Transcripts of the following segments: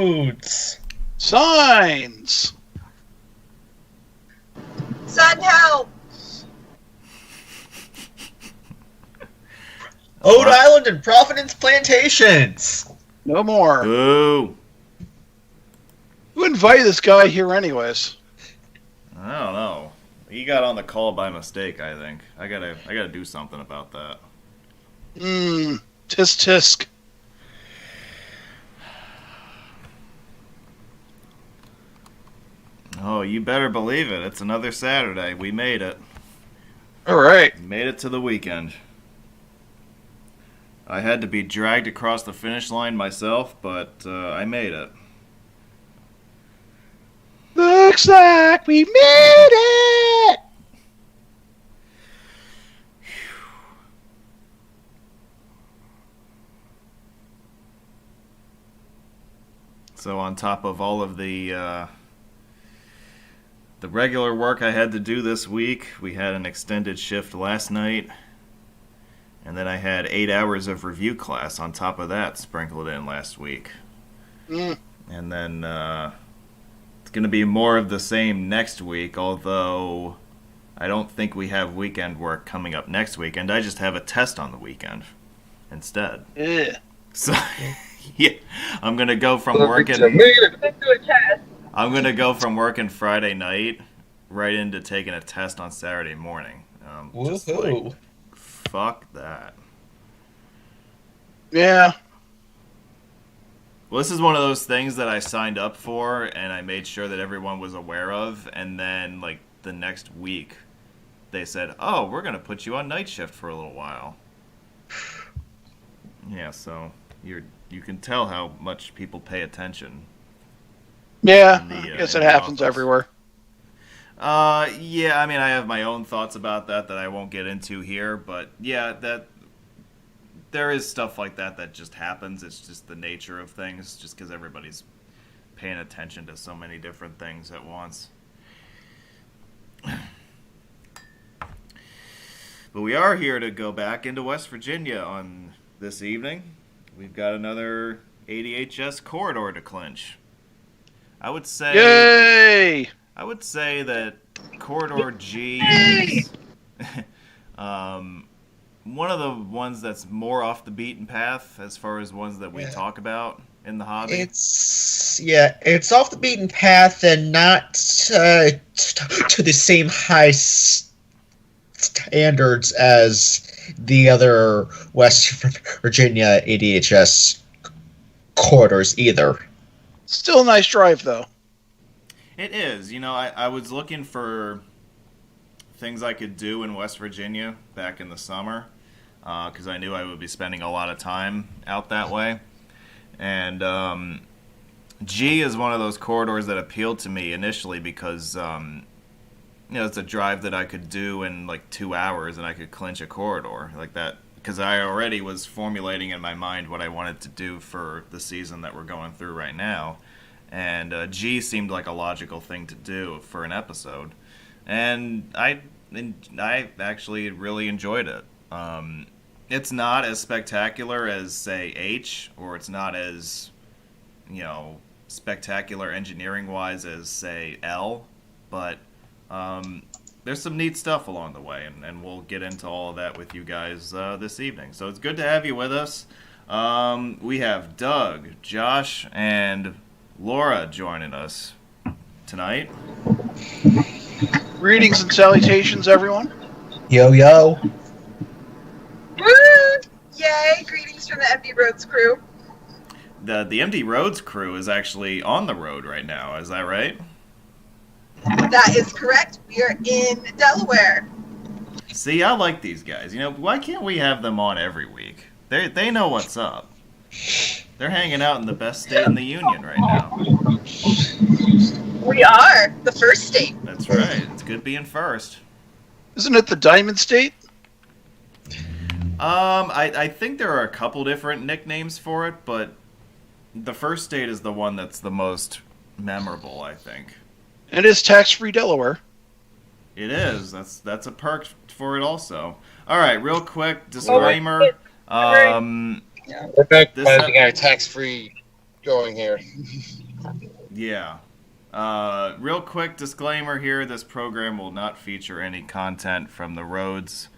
Roads. Signs. Sun help. Ode Island and Providence Plantations. No more. Boo. Who invited this guy here anyways? I don't know. He got on the call by mistake, I think. I gotta do something about that. Tisk tisk. Oh, you better believe it. It's another Saturday. We made it. All right. We made it to the weekend. I had to be dragged across the finish line myself, but I made it. Looks like we made it. So on top of all of the regular work I had to do this week, we had an extended shift last night, and then I had 8 hours of review class on top of that sprinkled in last week. And then it's going to be more of the same next week, although I don't think we have weekend work coming up next weekend. I just have a test on the weekend instead. Yeah. So, yeah, I'm going to go from working... I'm going to go from working Friday night right into taking a test on Saturday morning. Just like, fuck that. Yeah. Well, this is one of those things that I signed up for and I made sure that everyone was aware of. And then, like, the next week, they said, oh, we're going to put you on night shift for a little while. Yeah, so you can tell how much people pay attention. Yeah, I guess it happens everywhere. Yeah, I mean, I have my own thoughts about that I won't get into here, but yeah, that there is stuff like that just happens. It's just the nature of things, just because everybody's paying attention to so many different things at once. But we are here to go back into West Virginia on this evening. We've got another ADHS Corridor to clinch. I would say... Yay! I would say that Corridor G is one of the ones that's more off the beaten path as far as ones that we talk about in the hobby. It's off the beaten path and not to the same high standards as the other West Virginia ADHS corridors either. Still a nice drive, though. It is. You know, I was looking for things I could do in West Virginia back in the summer because I knew I would be spending a lot of time out that way. And G is one of those corridors that appealed to me initially because, it's a drive that I could do in like 2 hours and I could clinch a corridor like that. Because I already was formulating in my mind what I wanted to do for the season that we're going through right now. And G seemed like a logical thing to do for an episode. And I actually really enjoyed it. It's not as spectacular as, say, H, or it's not as, spectacular engineering-wise as, say, L. But there's some neat stuff along the way, and we'll get into all of that with you guys this evening. So it's good to have you with us. We have Doug, Josh, and Laura joining us tonight. Greetings and salutations, everyone. Yo, yo. Woo! Yay! Greetings from the Empty Roads crew. The Empty Roads crew is actually on the road right now. Is that right? That is correct. We are in Delaware. See, I like these guys. Why can't we have them on every week? They know what's up. They're hanging out in the best state in the union right now. We are the first state. That's right. It's good being first. Isn't it the Diamond State? I think there are a couple different nicknames for it, but the first state is the one that's the most memorable, I think. It is tax-free Delaware. It is. That's a perk for it also. All right, real quick disclaimer. We're back by our tax-free going here. Yeah. Real quick disclaimer here, this program will not feature any content from the roads,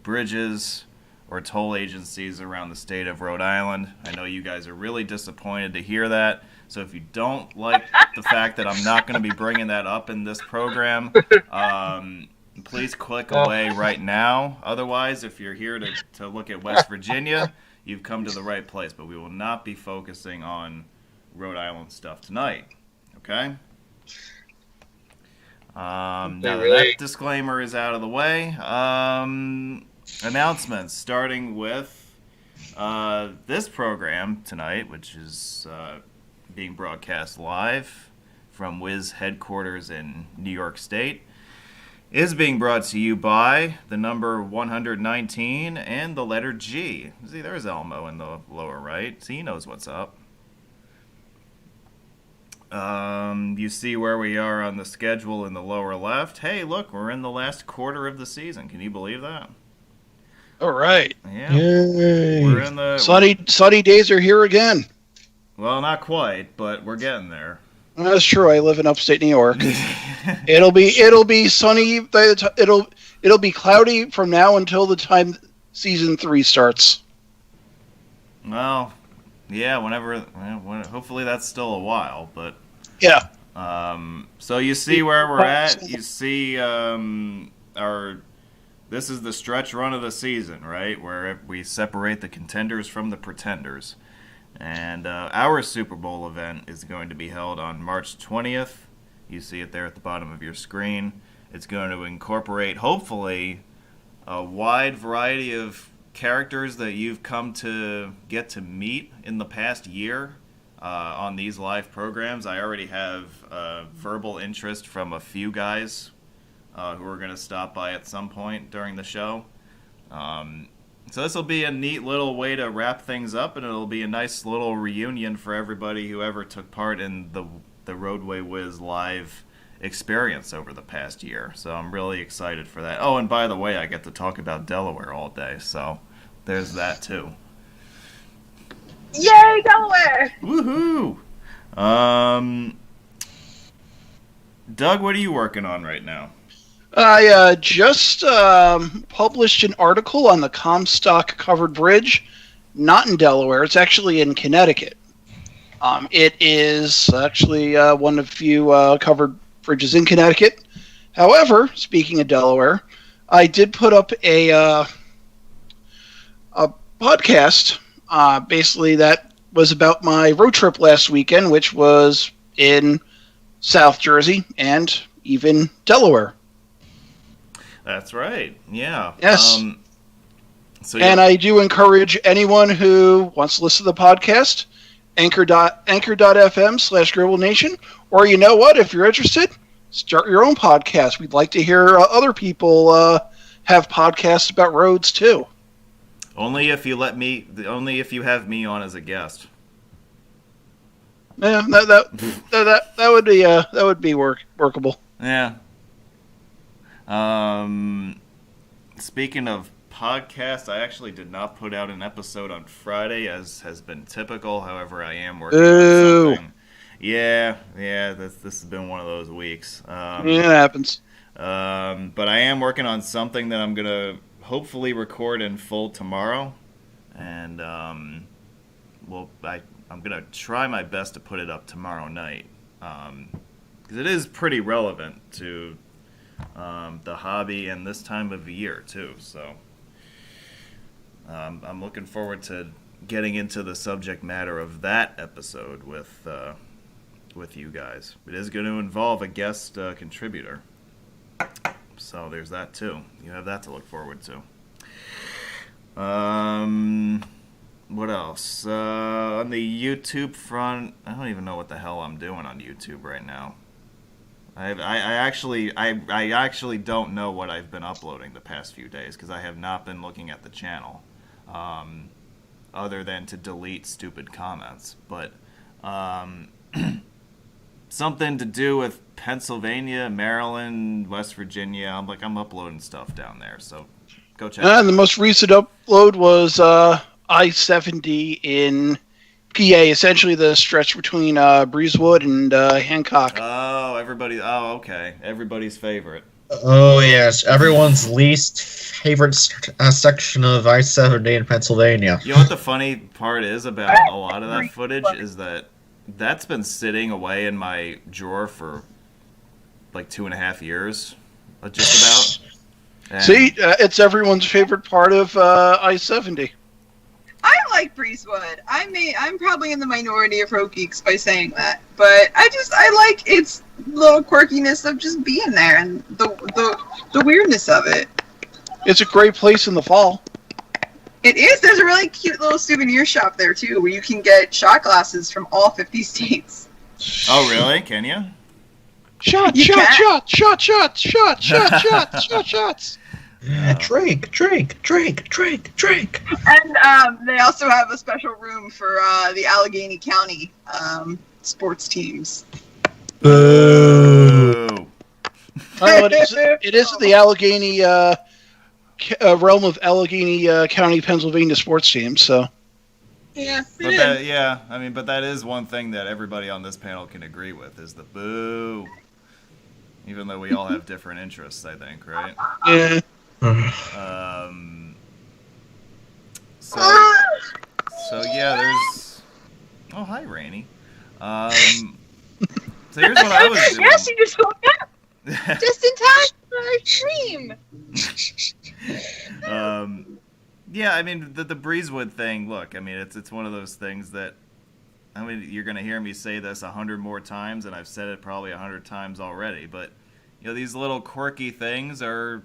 bridges, or toll agencies around the state of Rhode Island. I know you guys are really disappointed to hear that, so if you don't like the fact that I'm not going to be bringing that up in this program, please click away right now. Otherwise, if you're here to look at West Virginia, you've come to the right place, but we will not be focusing on Rhode Island stuff tonight. Okay? Now that disclaimer is out of the way, announcements, starting with this program tonight, which is being broadcast live from Wiz headquarters in New York State, is being brought to you by the number 119 and the letter G. See, there's Elmo in the lower right. See, he knows what's up. You see where we are on the schedule in the lower left. Hey, look, we're in the last quarter of the season. Can you believe that? All right. Yeah. Yay. We're in the sunny days are here again. Well, not quite, but we're getting there. That's true. I live in upstate New York. It'll be sunny. It'll be cloudy from now until the time season 3 starts. Well, yeah, hopefully that's still a while, but yeah. So you see where we're at. You see this is the stretch run of the season, right? Where we separate the contenders from the pretenders. And our Super Bowl event is going to be held on March 20th. You see it there at the bottom of your screen. It's going to incorporate, hopefully, a wide variety of characters that you've come to get to meet in the past year on these live programs. I already have verbal interest from a few guys who are going to stop by at some point during the show. So this will be a neat little way to wrap things up, and it'll be a nice little reunion for everybody who ever took part in the Roadway Wiz live experience over the past year. So I'm really excited for that. Oh, and by the way, I get to talk about Delaware all day, so there's that too. Yay, Delaware! Woohoo! Doug, what are you working on right now? I just published an article on the Comstock Covered Bridge, not in Delaware. It's actually in Connecticut. It is actually one of the few covered bridges in Connecticut. However, speaking of Delaware, I did put up a podcast, basically that was about my road trip last weekend, which was in South Jersey and even Delaware. That's right. Yeah. Yes. And I do encourage anyone who wants to listen to the podcast, anchor.fm/GlobalNation, or you know what, if you're interested, start your own podcast. We'd like to hear other people have podcasts about roads too. Only if you have me on as a guest. Yeah, that would be workable. Yeah. Speaking of podcasts, I actually did not put out an episode on Friday, as has been typical. However, I am working on something. Yeah, this has been one of those weeks. Yeah, it happens. But I am working on something that I'm gonna hopefully record in full tomorrow, and I'm gonna try my best to put it up tomorrow night, because it is pretty relevant to the hobby and this time of year too. So I'm looking forward to getting into the subject matter of that episode with you guys. It is going to involve a guest contributor, so there's that too. You have that to look forward to. What else? On the YouTube front, I don't even know what the hell I'm doing on YouTube right now. I actually don't know what I've been uploading the past few days, because I have not been looking at the channel, other than to delete stupid comments. But something to do with Pennsylvania, Maryland, West Virginia. I'm uploading stuff down there, so go check it out. And the most recent upload was I-70 in PA, essentially the stretch between Breezewood and Hancock. Oh, okay. Everybody's favorite. Oh yes, everyone's least favorite section of I-70 in Pennsylvania. You know what the funny part is about a lot of that footage is that that's been sitting away in my drawer for like 2.5 years, just about. And See, it's everyone's favorite part of I-70. I like Breezewood. I'm probably in the minority of road geeks by saying that, but I like its little quirkiness of just being there and the weirdness of it. It's a great place in the fall. It is. There's a really cute little souvenir shop there too, where you can get shot glasses from all 50 states. Oh, really? Can you? Shots. Drink. And they also have a special room for the Allegheny County sports teams. Boo. Oh, it is the Allegheny realm of Allegheny County, Pennsylvania sports teams. So. Yeah. But that is one thing that everybody on this panel can agree with is the boo. Even though we all have different interests, I think, right? Yeah. So yeah, there's. Oh, hi, Rainey. So here's what I was doing. Yes, you just woke up. Just in time for our stream. Yeah, I mean the Breezewood thing. Look, I mean it's one of those things that. I mean, you're going to hear me say this 100 more times, and I've said it probably 100 times already. But these little quirky things are,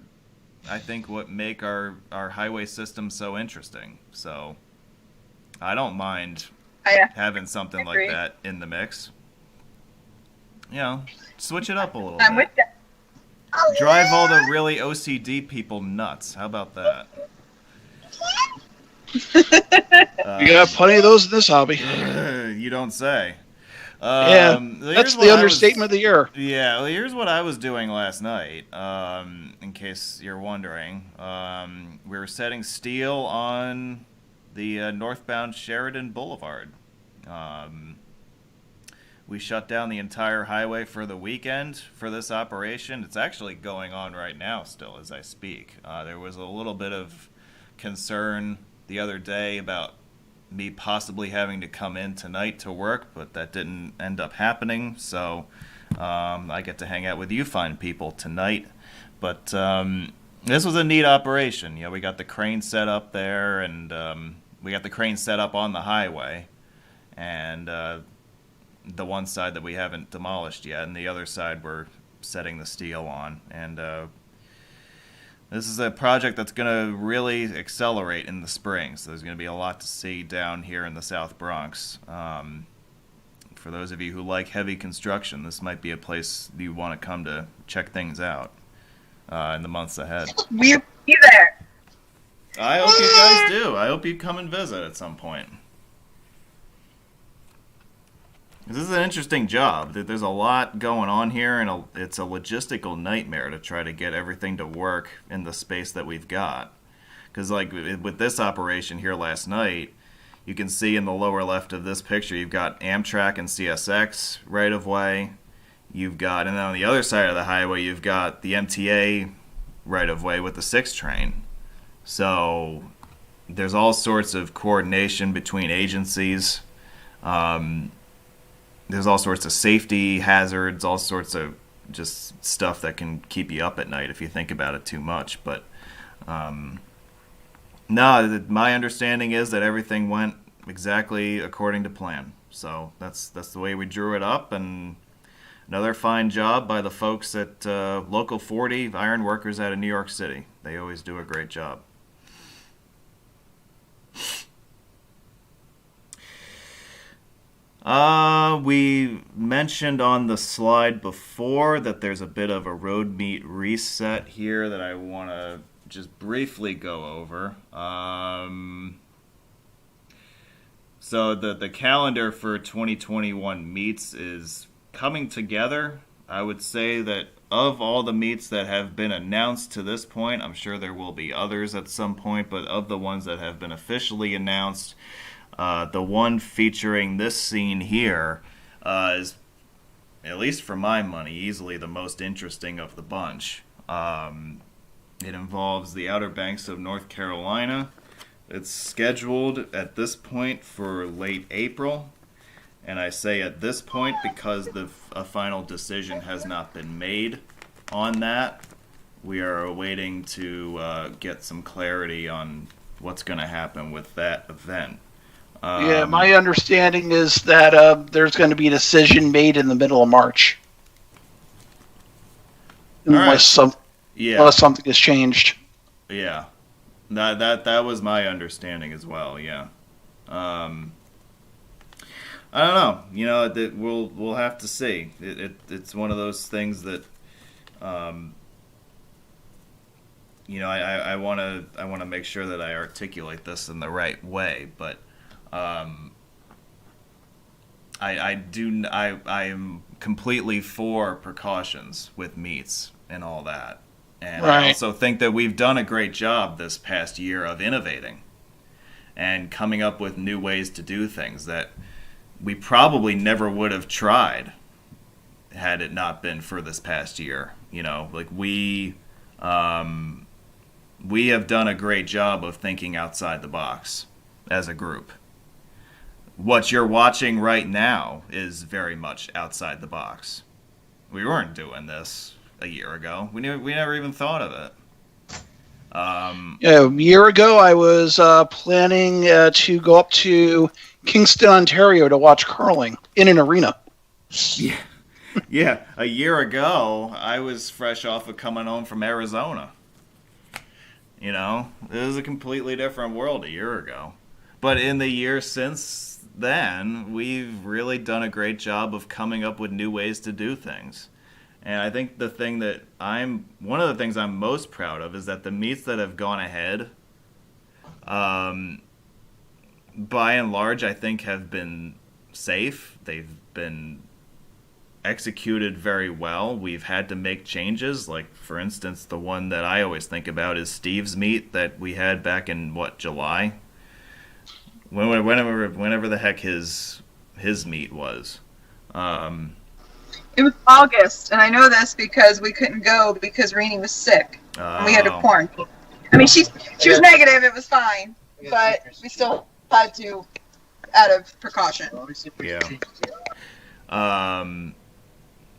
I think, what make our highway system so interesting. So, I don't mind having something like that in the mix. Switch it up a little bit. I'm with that. Drive all the really OCD people nuts. How about that? You got plenty of those in this hobby. You don't say. That's the understatement of the year. Yeah, well, here's what I was doing last night, in case you're wondering. We were setting steel on the northbound Sheridan Boulevard. We shut down the entire highway for the weekend for this operation. It's actually going on right now still as I speak. There was a little bit of concern the other day about me possibly having to come in tonight to work, but that didn't end up happening, so I get to hang out with you fine people tonight. But this was a neat operation. We got the crane set up there, and we got the crane set up on the highway, and the one side that we haven't demolished yet, and the other side we're setting the steel on, and this is a project that's going to really accelerate in the spring, so there's going to be a lot to see down here in the South Bronx. For those of you who like heavy construction, this might be a place you want to come to check things out in the months ahead. We'll be there. I hope you guys do. I hope you come and visit at some point. This is an interesting job. There's a lot going on here, and it's a logistical nightmare to try to get everything to work in the space that we've got. Because like with this operation here last night, you can see in the lower left of this picture, you've got Amtrak and CSX right of way. And then on the other side of the highway, you've got the MTA right of way with the 6 train. So there's all sorts of coordination between agencies. There's all sorts of safety hazards, all sorts of just stuff that can keep you up at night if you think about it too much. But no, my understanding is that everything went exactly according to plan. So that's the way we drew it up. And another fine job by the folks at Local 40 Iron Workers out of New York City. They always do a great job. We mentioned on the slide before that there's a bit of a road meet reset here that I want to just briefly go over. So the calendar for 2021 meets is coming together. I would say that of all the meets that have been announced to this point, I'm sure there will be others at some point, but of the ones that have been officially announced, The one featuring this scene here is, at least for my money, easily the most interesting of the bunch. It involves the Outer Banks of North Carolina. It's scheduled at this point for late April. And I say at this point because a final decision has not been made on that. We are awaiting to get some clarity on what's going to happen with that event. Yeah, my understanding is that there's going to be a decision made in the middle of March. Unless something has changed. Yeah. That was my understanding as well, yeah. I don't know. You know, we'll have to see. It's one of those things that, you know, I want to make sure that I articulate this in the right way. But I am completely for precautions with meats and all that, and right. I also think that we've done a great job this past year of innovating and coming up with new ways to do things that we probably never would have tried had it not been for this past year. You know, like we have done a great job of thinking outside the box as a group. What you're watching right now is very much outside the box. We weren't doing this a year ago. We never even thought of it. A year ago, I was planning to go up to Kingston, Ontario to watch curling in an arena. Yeah. A year ago, I was fresh off of coming home from Arizona. You know, it was a completely different world a year ago. But in the year since then, we've really done a great job of coming up with new ways to do things. And I think one of the things I'm most proud of is that the meets that have gone ahead, by and large, I think have been safe. They've been executed very well. We've had to make changes. Like, for instance, the one that I always think about is Steve's meet that we had back in, July? Whenever the heck his meet was. It was August, and I know this because we couldn't go because Rainey was sick. And we had to quarantine. I mean, she was negative. It was fine, but we still had to, out of precaution. Yeah.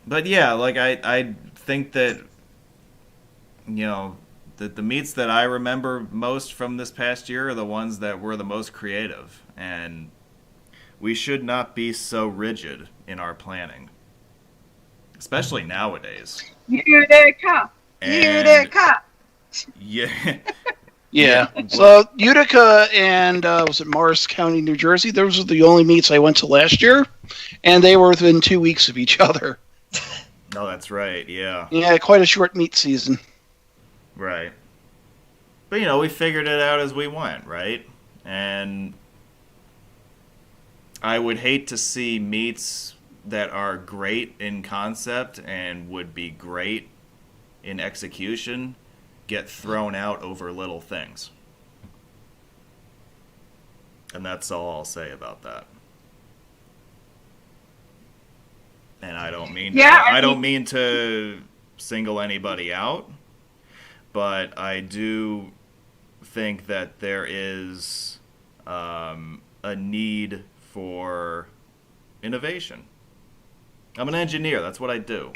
But yeah, like I think that, you know, that the meets that I remember most from this past year are the ones that were the most creative, and we should not be so rigid in our planning. Especially nowadays. Utica! Utica! Yeah. Yeah. So Utica and was it Morris County, New Jersey? Those were the only meets I went to last year, and they were within 2 weeks of each other. Oh, that's right. Yeah. Yeah, quite a short meet season. Right. But, you know, we figured it out as we went, right? And I would hate to see meets that are great in concept and would be great in execution get thrown out over little things. And that's all I'll say about that. And I don't mean to single anybody out, but I do think that there is a need for innovation. I'm an engineer. That's what I do.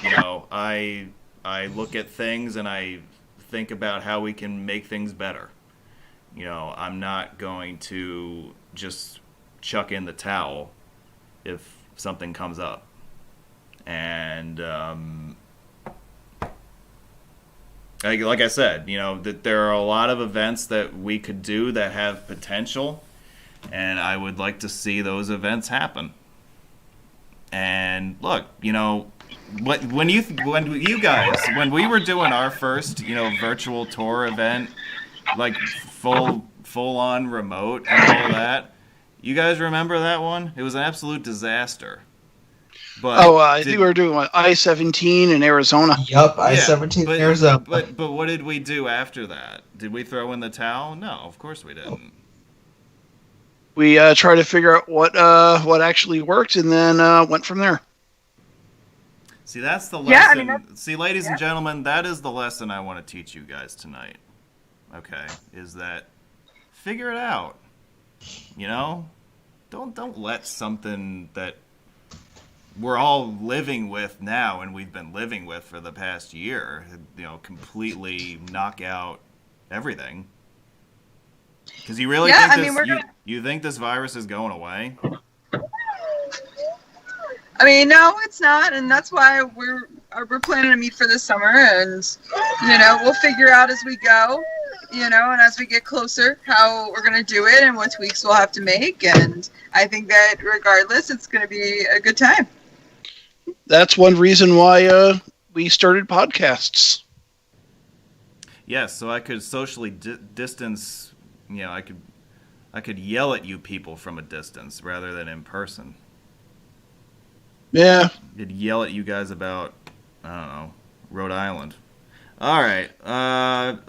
You know, I look at things and I think about how we can make things better. You know, I'm not going to just chuck in the towel if something comes up. And like I said, you know, that there are a lot of events that we could do that have potential, and I would like to see those events happen. And look, you know, when we were doing our first, you know, virtual tour event, like full on remote and all that, you guys remember that one? It was an absolute disaster. But I think we were doing I-17 in Arizona. Yup, I-17 in Arizona. But what did we do after that? Did we throw in the towel? No, of course we didn't. we tried to figure out what actually worked, and then went from there. See, that's the lesson. Yeah, I mean, See, ladies and gentlemen, that is the lesson I want to teach you guys tonight. Okay, is that figure it out. You know, don't let something that we're all living with now and we've been living with for the past year, completely knock out everything. Because you really think you think this virus is going away? I mean, no, it's not, and that's why we're planning to meet for this summer, and we'll figure out as we go, and as we get closer, how we're gonna do it and what tweaks we'll have to make, and I think that regardless, it's gonna be a good time. That's one reason why we started podcasts. Yes, so I could socially distance. I could yell at you people from a distance rather than in person. Yeah. I'd yell at you guys about, I don't know, Rhode Island. All right,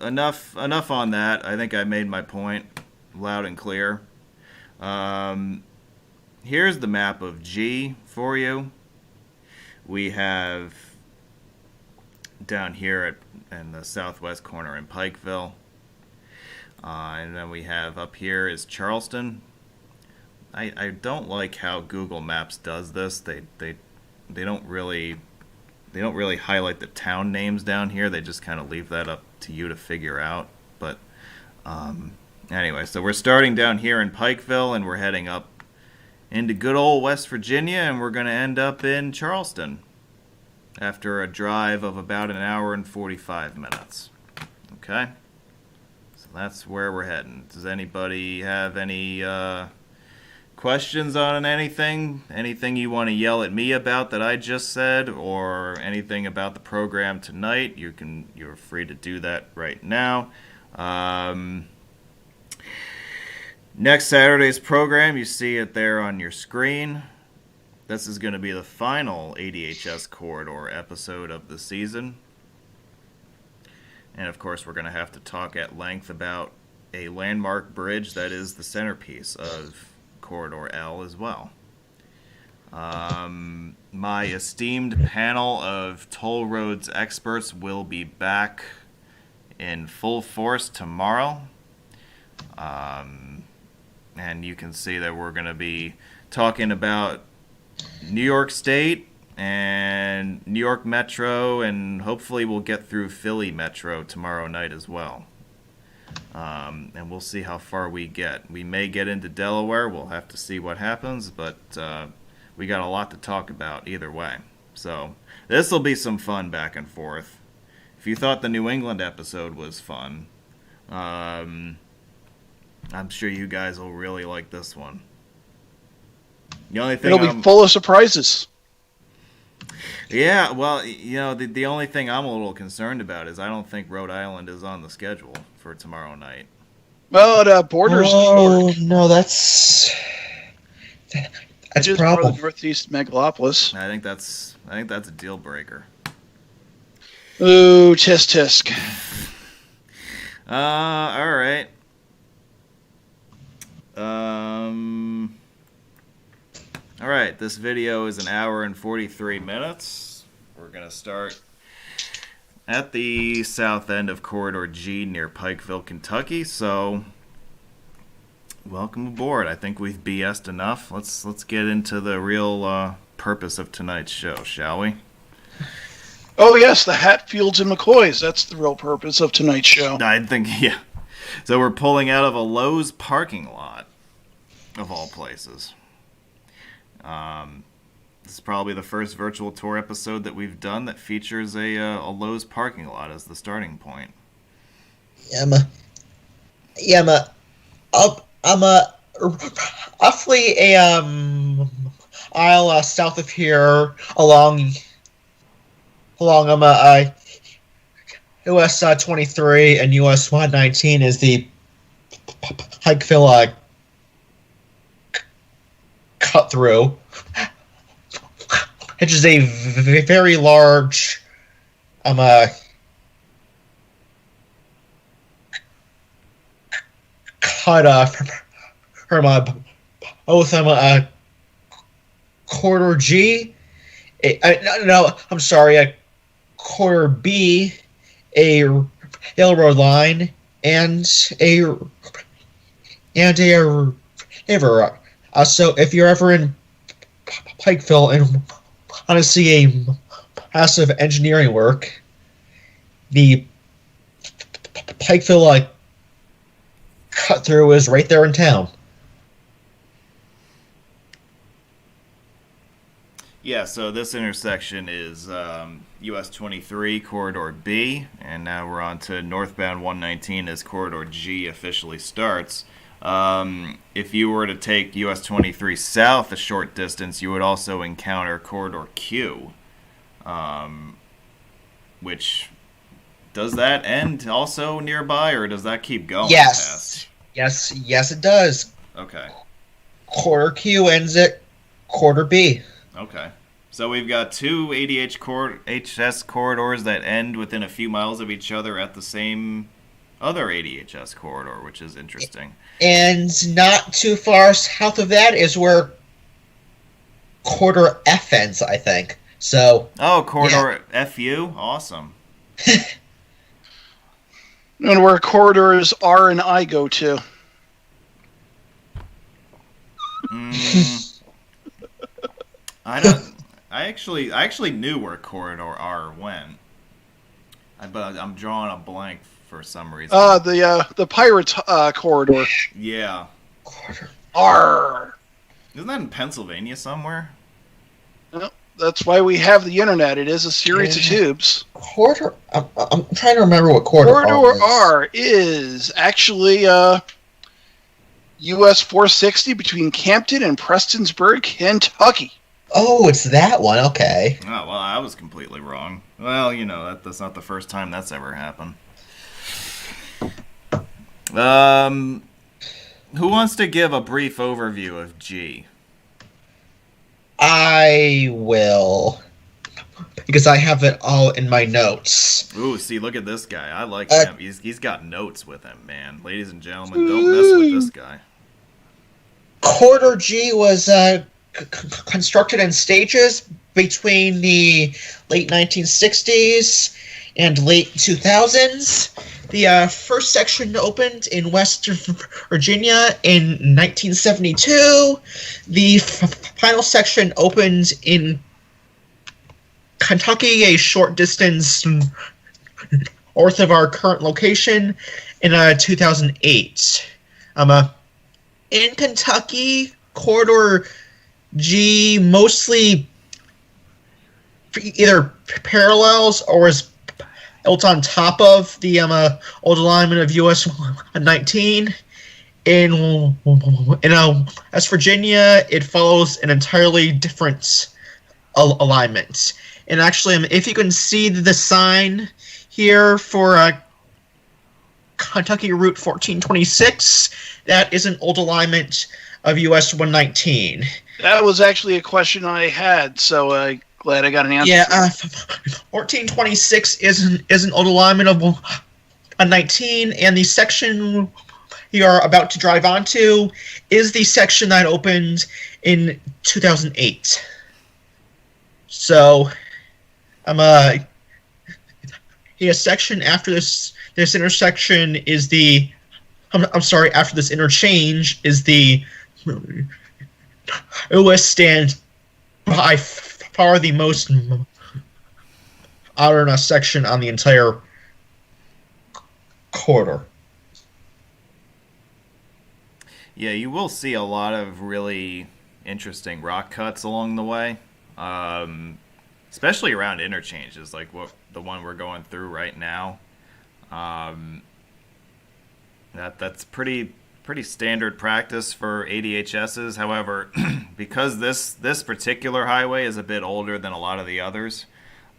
enough on that. I think I made my point loud and clear. Here's the map of G for you. We have down here in the southwest corner in Pikeville. And then we have up here is Charleston. I don't like how Google Maps does this. They don't really highlight the town names down here. They just kind of leave that up to you to figure out. But anyway, so we're starting down here in Pikeville and we're heading up into good old West Virginia, and we're going to end up in Charleston after a drive of about an hour and 45 minutes. Okay? So that's where we're heading. Does anybody have any questions on anything? Anything you want to yell at me about that I just said, or anything about the program tonight? You're free to do that right now. Next Saturday's program, you see it there on your screen. This is going to be the final ADHS Corridor episode of the season. And of course, we're going to have to talk at length about a landmark bridge that is the centerpiece of Corridor L as well. My esteemed panel of toll roads experts will be back in full force tomorrow. And you can see that we're going to be talking about New York State and New York Metro, and hopefully we'll get through Philly Metro tomorrow night as well. And we'll see how far we get. We may get into Delaware. We'll have to see what happens, but we got a lot to talk about either way. So this will be some fun back and forth. If you thought the New England episode was fun, I'm sure you guys will really like this one. The only thing it'll be full of surprises. Yeah, well, the only thing I'm a little concerned about is I don't think Rhode Island is on the schedule for tomorrow night. Well, it borders New York. No, that's a problem. Northeast megalopolis. I think that's a deal breaker. Ooh, tisk tisk. All right. All right, this video is an hour and 43 minutes. We're going to start at the south end of Corridor G near Pikeville, Kentucky. So, welcome aboard. I think we've BS'd enough. Let's get into the real purpose of tonight's show, shall we? Oh, yes, the Hatfields and McCoys. That's the real purpose of tonight's show. I think, yeah. So we're pulling out of a Lowe's parking lot, of all places. This is probably the first virtual tour episode that we've done that features a Lowe's parking lot as the starting point. I'm roughly a aisle south of here along US 23 and US 119 is the Pikeville cut through. It is a very large cut from both Corridor G. No, I'm sorry, Corridor B, a railroad line, and a river. So if you're ever in Pikeville and want to see a massive engineering work, the Pikeville cut through is right there in town. Yeah, so this intersection is US 23, Corridor B, and now we're on to northbound 119 as Corridor G officially starts. If you were to take US 23 south a short distance, you would also encounter Corridor Q, which, does that end also nearby, or does that keep going past? Yes, it does. Okay. Corridor Q ends at Corridor B. Okay. So we've got two ADHS corridors that end within a few miles of each other at the same other ADHS corridor, which is interesting. And not too far south of that is where Corridor F ends, I think. So. Oh, Corridor FU? Awesome. And where corridors R and I go to. I don't. I actually knew where Corridor R went, but I'm drawing a blank for some reason. The pirate corridor. Yeah. Corridor R. Isn't that in Pennsylvania somewhere? No, that's why we have the internet. It is a series of tubes. Corridor. I'm trying to remember what Corridor R is actually US 460 between Campton and Prestonsburg, Kentucky. Oh, it's that one. Okay. Oh, well, I was completely wrong. Well, that's not the first time that's ever happened. Who wants to give a brief overview of G? I will, because I have it all in my notes. Ooh, see, look at this guy. I like him. He's got notes with him, man. Ladies and gentlemen, don't mess with this guy. Corridor G was constructed in stages between the late 1960s and late 2000s. The first section opened in West Virginia in 1972. The final section opened in Kentucky, a short distance north of our current location, in 2008. In Kentucky, Corridor G mostly either parallels or is built on top of the old alignment of US 19. In West Virginia, it follows an entirely different alignment. And actually, if you can see the sign here for Kentucky Route 1426, that is an old alignment of US 119. That was actually a question I had, so glad I got an answer. Yeah, 1426 is an old alignment of 119, and the section you are about to drive onto is the section that opened in 2008. So, a section after this intersection is the. I'm sorry. After this interchange is the OS stand by far the most modern section on the entire corridor. Yeah, you will see a lot of really interesting rock cuts along the way, especially around interchanges, like the one we're going through right now. That's pretty standard practice for ADHSs. However, because this particular highway is a bit older than a lot of the others,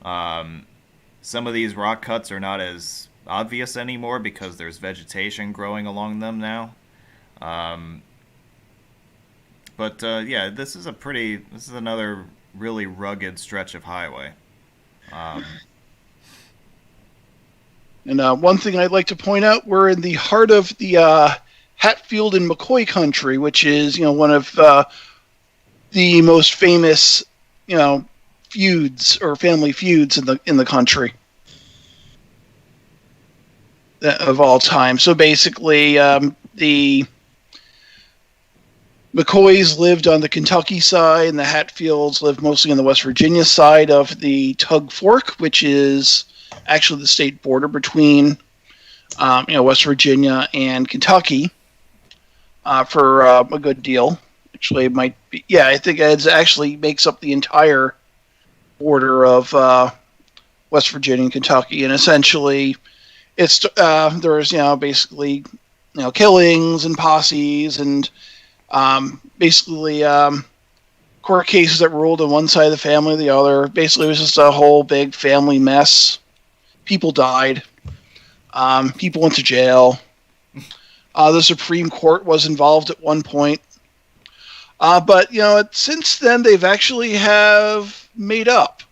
some of these rock cuts are not as obvious anymore because there's vegetation growing along them now. But yeah, this is another really rugged stretch of highway. And one thing I'd like to point out, we're in the heart of the Hatfield and McCoy country, which is, one of the most famous, feuds or family feuds in the country of all time. So basically, the McCoys lived on the Kentucky side, and the Hatfields lived mostly on the West Virginia side of the Tug Fork, which is actually the state border between, West Virginia and Kentucky, for a good deal. Actually, it might be. Yeah, I think it actually makes up the entire border of West Virginia and Kentucky, and essentially, it's there's basically killings and posses and basically court cases that ruled on one side of the family or the other. Basically, it was just a whole big family mess. People died. People went to jail. The Supreme Court was involved at one point. But, since then, they've actually have made up.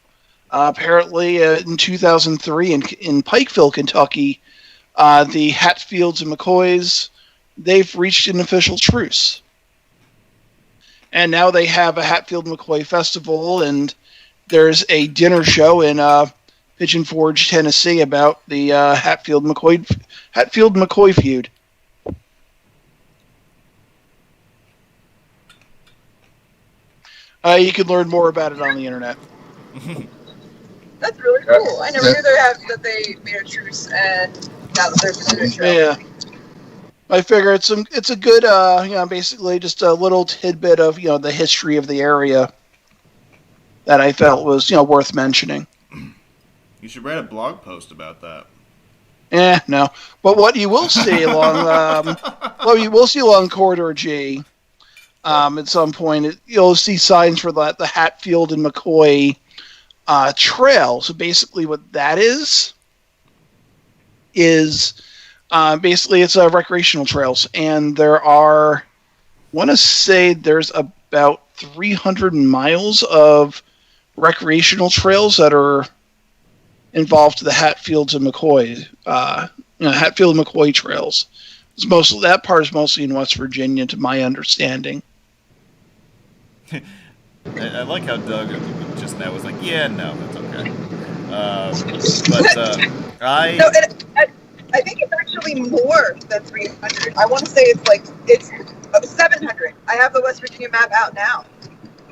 Apparently, in 2003, in Pikeville, Kentucky, the Hatfields and McCoys, they've reached an official truce. And now they have a Hatfield-McCoy festival, and there's a dinner show in Pigeon Forge, Tennessee, about the Hatfield-McCoy feud. You can learn more about it on the internet. That's really cool. I never knew that they made a truce, and now that there's a dinner show. Yeah. I figure it's a good, basically just a little tidbit of, the history of the area that I felt was, worth mentioning. You should write a blog post about that. No. But what you will see along, Corridor G, at some point, you'll see signs for the Hatfield and McCoy trail. So basically, what that is basically it's recreational trails, and there are, I want to say there's about 300 miles of recreational trails that are involved to the Hatfields and McCoy, Hatfield and McCoy trails. That part is mostly in West Virginia, to my understanding. I like how Doug just now was like, yeah, no, that's okay. I think it's actually more than 300. I want to say it's 700. I have the West Virginia map out now.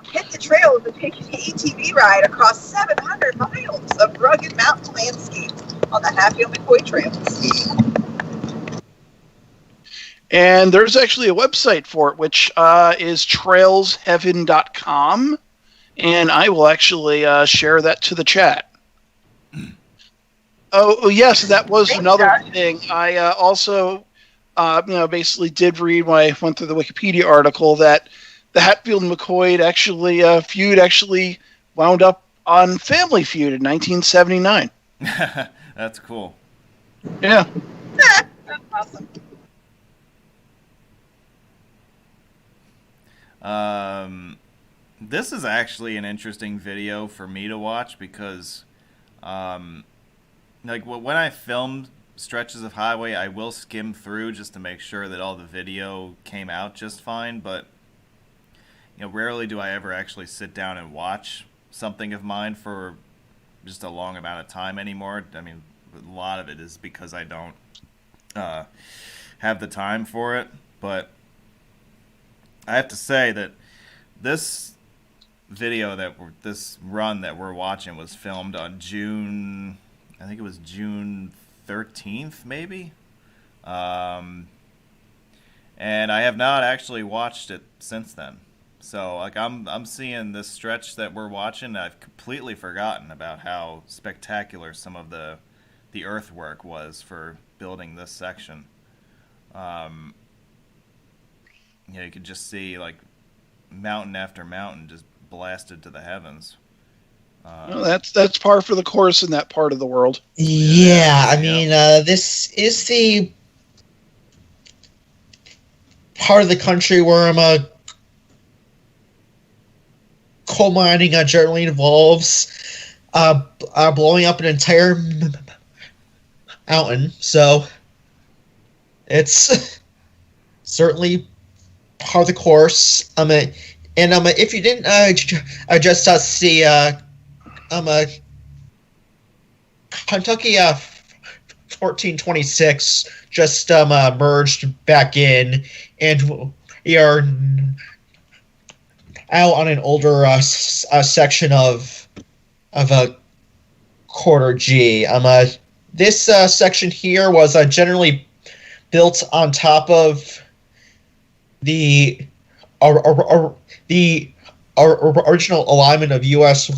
Hit the trails and take an ATV ride across 700 miles of rugged mountain landscape on the Hatfield McCoy trails. And there's actually a website for it, which is trailsheaven.com, and I will actually share that to the chat. Oh yes, that was another thing. I also, basically did read when I went through the Wikipedia article that the Hatfield and McCoy feud actually wound up on Family Feud in 1979. That's cool. Yeah. That's awesome. This is actually an interesting video for me to watch because, when I filmed stretches of highway, I will skim through just to make sure that all the video came out just fine, but, rarely do I ever actually sit down and watch something of mine for just a long amount of time anymore. I mean, a lot of it is because I don't have the time for it, but I have to say that this video this run that we're watching was filmed on June 13th, maybe. And I have not actually watched it since then. So I'm seeing this stretch that we're watching. I've completely forgotten about how spectacular some of the earthwork was for building this section. You could just see mountain after mountain just blasted to the heavens. That's par for the course in that part of the world. Yeah, I mean, this is the part of the country where coal mining generally involves blowing up an entire mountain. So it's certainly part of the course. If you didn't just see Kentucky 1426 just merged back in, and we are out on an older section of Corridor G. This section here was generally built on top of the original alignment of US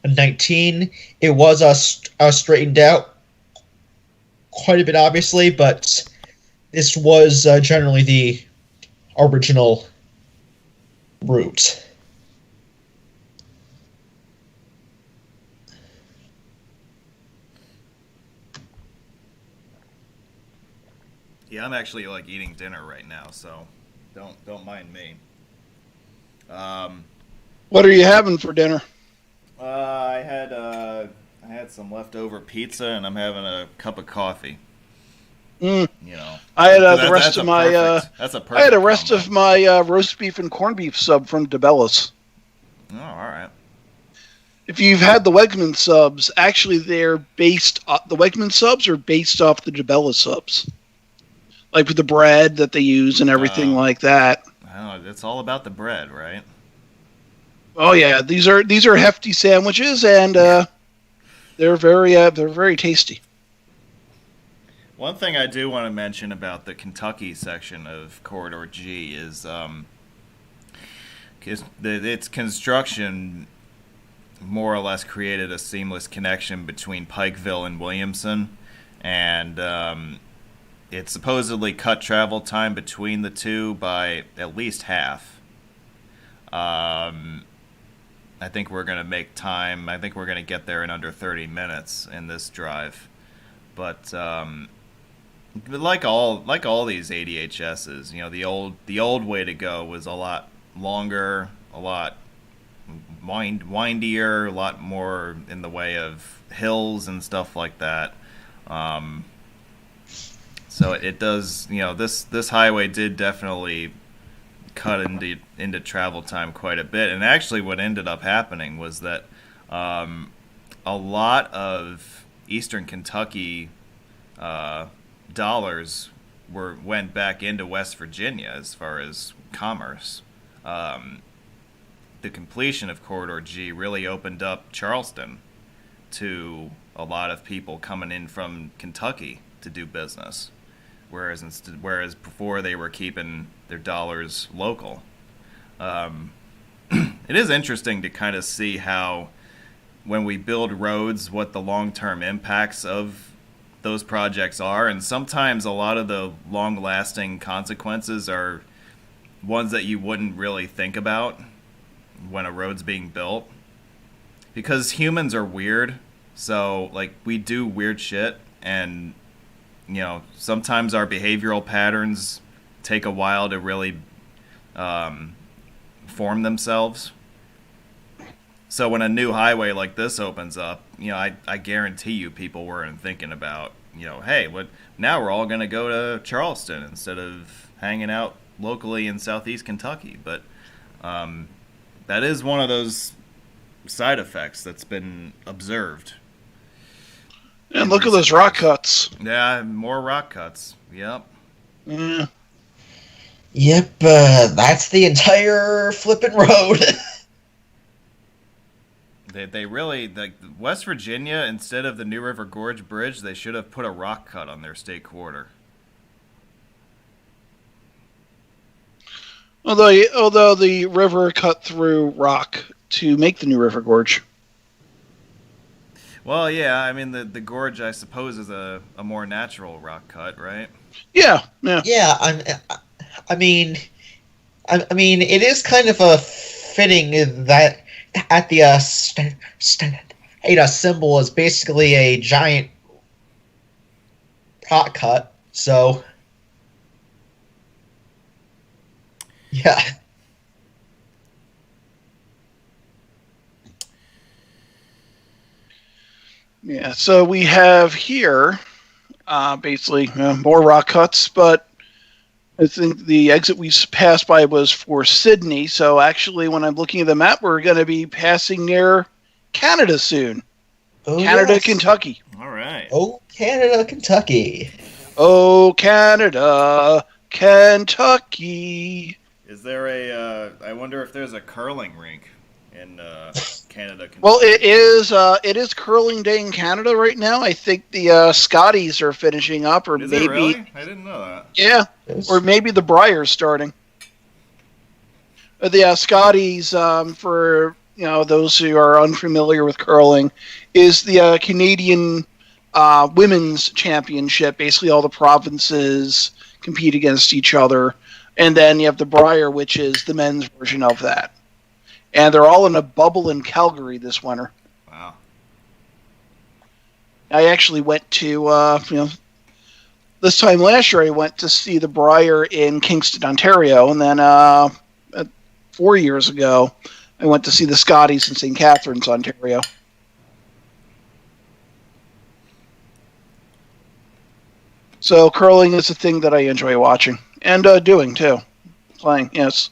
19. It was straightened out quite a bit, obviously, but this was generally the original route. Yeah, I'm actually like eating dinner right now, so don't mind me. What are you having for dinner? I had some leftover pizza, and I'm having a cup of coffee. You know, I had the rest of my that's a perfect I had the rest combo. of my roast beef and corned beef sub from DeBella's. Oh, all right. If you've had the Wegman subs, actually they're based the Wegman subs are based off the DeBella subs, like with the bread that they use and everything like that. Oh, it's all about the bread, right? Oh yeah, these are hefty sandwiches, and they're very tasty. One thing I do want to mention about the Kentucky section of Corridor G is its construction more or less created a seamless connection between Pikeville and Williamson, and it supposedly cut travel time between the two by at least half. I think we're going to make time. I think we're going to get there in under 30 minutes in this drive. But like all these ADHSs, you know, the old way to go was a lot longer, a lot windier, a lot more in the way of hills and stuff like that. So it does, you know, this highway did definitely cut into travel time quite a bit. And actually what ended up happening was that a lot of eastern Kentucky dollars went back into West Virginia as far as commerce. The completion of Corridor G really opened up Charleston to a lot of people coming in from Kentucky to do business, whereas before they were keeping their dollars local. It is interesting to kind of see how, when we build roads, what the long-term impacts of those projects are, and sometimes a lot of the long-lasting consequences are ones that you wouldn't really think about when a road's being built, because humans are weird. So like, we do weird shit, and you know, sometimes our behavioral patterns take a while to really form themselves. So when a new highway like this opens up, you know, I guarantee you people weren't thinking about, you know, hey, now we're all going to go to Charleston instead of hanging out locally in southeast Kentucky. But that is one of those side effects that's been observed. And look at those rock cuts. Yeah, more rock cuts. Yep. Yeah. Yep, that's the entire flippin' road. They really, like, West Virginia, instead of the New River Gorge Bridge, they should have put a rock cut on their state quarter. Although the river cut through rock to make the New River Gorge. Well, yeah, I mean, the gorge, I suppose, is a more natural rock cut, right? Yeah. Yeah, I mean, it is kind of a fitting that at the symbol is basically a giant rock cut. So, yeah. Yeah, so we have here basically more rock cuts, but I think the exit we passed by was for Sydney. So actually, when I'm looking at the map, we're going to be passing near Canada soon. Oh, Canada, yes. Kentucky. All right. Oh, Canada, Kentucky. Oh, Canada, Kentucky. Is there a? I wonder if there's a curling rink in Canada. Kentucky. Well, it is curling day in Canada right now. I think the Scotties are finishing up, or Is maybe it really? I didn't know that. yeah, Yes. or maybe the Briar's starting. The Scotties, for those who are unfamiliar with curling, is the Canadian women's championship. Basically, all the provinces compete against each other, and then you have the Briar, which is the men's version of that. And they're all in a bubble in Calgary this winter. Wow. I actually went to, this time last year I went to see the Briar in Kingston, Ontario, and then 4 years ago I went to see the Scotties in St. Catharines, Ontario. So curling is a thing that I enjoy watching and doing too, playing. Yes.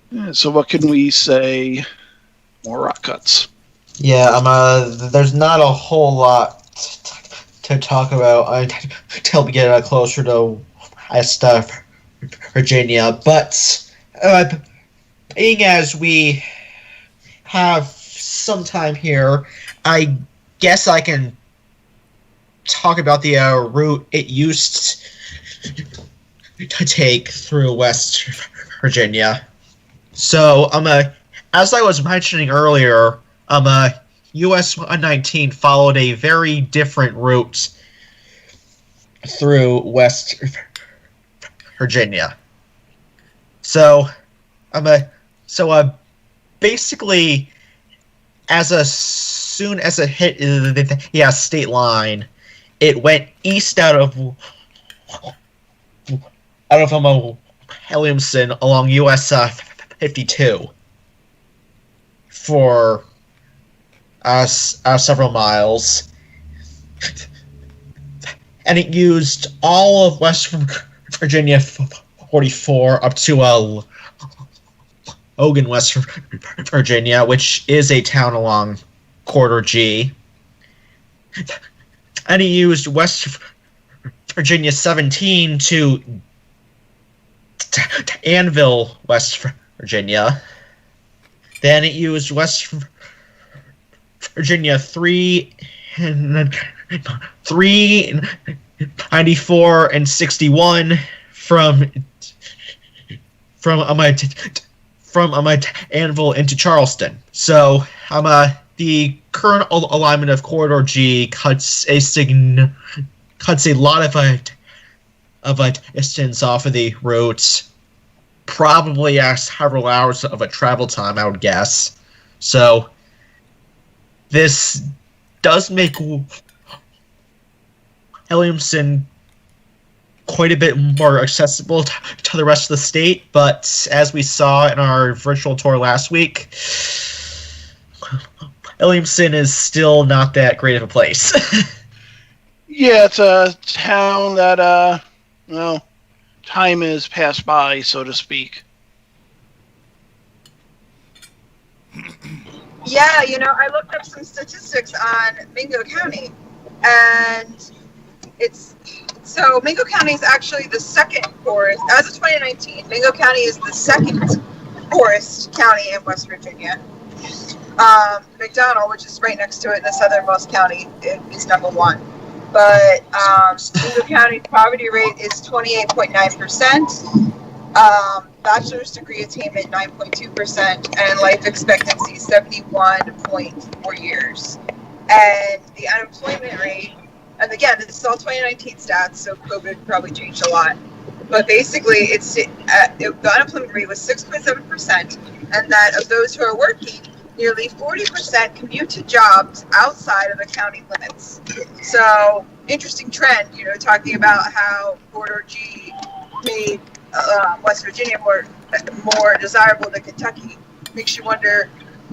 Yeah, so what can we say? More rock cuts. Yeah, there's not a whole lot to talk about until we get closer to West Virginia. But being as we have some time here, I guess I can talk about the route it used to take through West Virginia. So, as I was mentioning earlier, US 119 followed a very different route through West Virginia. So, basically, as soon as it hit the state line, it went east out of Williamson along US 52 for several miles, and it used all of West Virginia 44 up to Logan, West Virginia, which is a town along Corridor G, and he used West Virginia 17 to Annville, West Virginia. Then it used West Virginia 394 and 61 from Annville into Charleston. So the current alignment of Corridor G cuts a lot of distance off of the route. Probably several hours of a travel time, I would guess. So this does make Williamson quite a bit more accessible to the rest of the state, but as we saw in our virtual tour last week, Williamson is still not that great of a place. Yeah, it's a town that, time has passed by, so to speak. Yeah, I looked up some statistics on Mingo County, and Mingo County is actually the second poorest. As of 2019, Mingo County is the second poorest county in West Virginia. McDonald, which is right next to it in the southernmost county, is number one. But Mingo County's poverty rate is 28.9%. Bachelor's degree attainment 9.2%, and life expectancy 71.4 years. And the unemployment rate, and again, this is all 2019 stats, so COVID probably changed a lot. But basically, the unemployment rate was 6.7%, and that of those who are working, nearly 40% commute to jobs outside of the county limits. So, interesting trend, talking about how Corridor G made West Virginia more desirable than Kentucky. Makes you wonder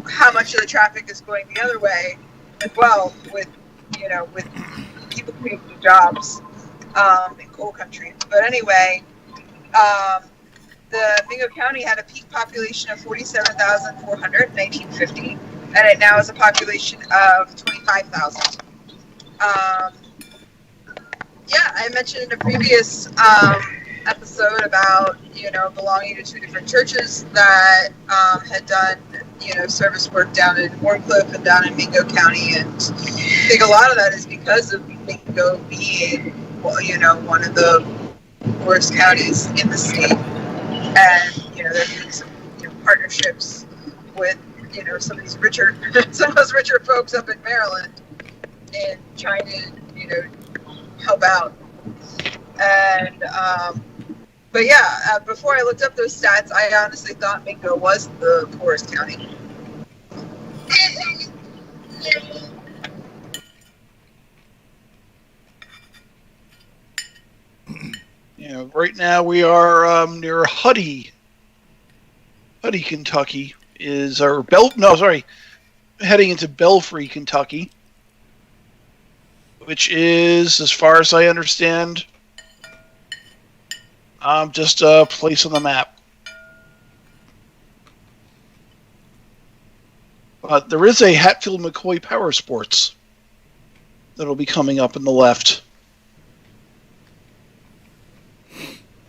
how much of the traffic is going the other way as well, with people creating jobs in coal country. But anyway, the Mingo County had a peak population of 47,400 in 1950, and it now has a population of 25,000. I mentioned in a previous episode about belonging to two different churches that had done service work down in Warncliffe and down in Mingo County, and I think a lot of that is because of Mingo being one of the worst counties in the state, and there being some partnerships with some of these some of those richer folks up in Maryland, and trying to help out. And but yeah, before I looked up those stats, I honestly thought Mingo was the poorest county. Right now we are near Huddy, Kentucky is our heading into Belfry, Kentucky, which is, as far as I understand, just a place on the map. But there is a Hatfield-McCoy Power Sports that'll be coming up in the left.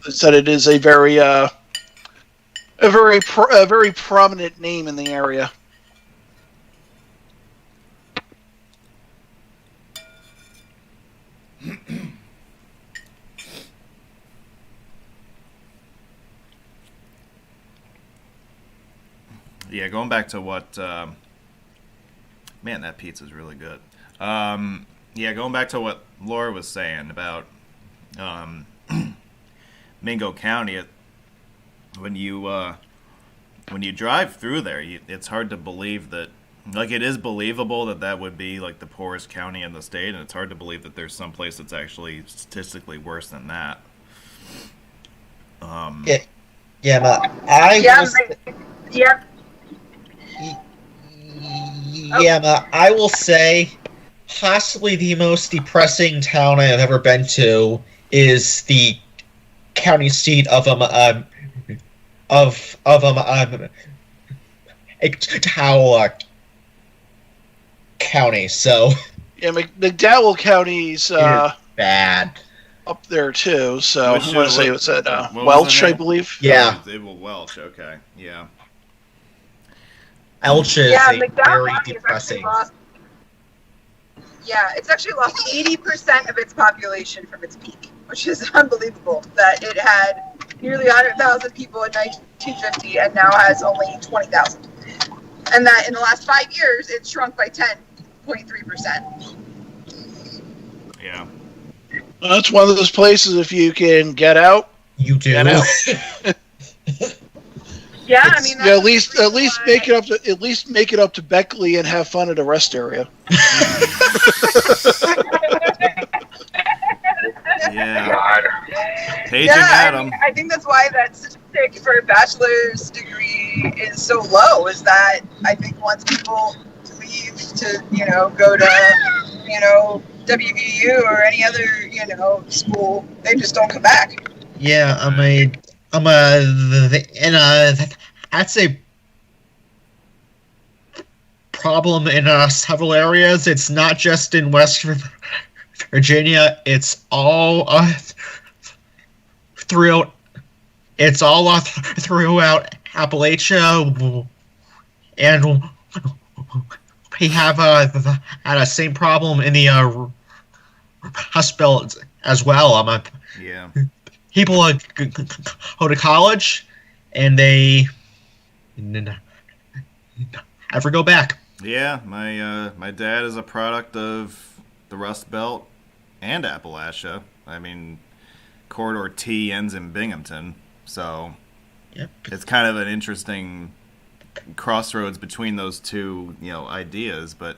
It said it is a very prominent name in the area. Yeah, going back to what... man, that pizza's really good. Going back to what Laura was saying about Mingo County, when you drive through there, it's hard to believe that... Like, it is believable that would be, like, the poorest county in the state, and it's hard to believe that there's some place that's actually statistically worse than that. But I will say, possibly the most depressing town I have ever been to is the county seat of Itawala County. So yeah, McDowell County's bad up there too. So Which, I want to say it's at what Welch, I believe. Yeah, Welch. Okay, yeah. Welch is very depressing. It's actually lost 80% of its population from its peak, which is unbelievable. That it had nearly 100,000 people in 1950 and now has only 20,000. And that in the last 5 years, it's shrunk by 10.3%. Yeah. Well, that's one of those places, if you can get out, you do. Get out. Yeah, I mean, at least make it up to Beckley and have fun at a rest area. Yeah. Paging Adam. I think that's why that statistic for a bachelor's degree is so low. Is that I think once people leave to go to WVU or any other school, they just don't come back. Yeah, that's a problem in several areas. It's not just in West Virginia. It's all throughout. It's all throughout Appalachia, and we have had the same problem in the hospital as well. Yeah. People go to college, and they never go back. Yeah, my dad is a product of the Rust Belt and Appalachia. I mean, Corridor T ends in Binghamton, so yep. It's kind of an interesting crossroads between those two, ideas. But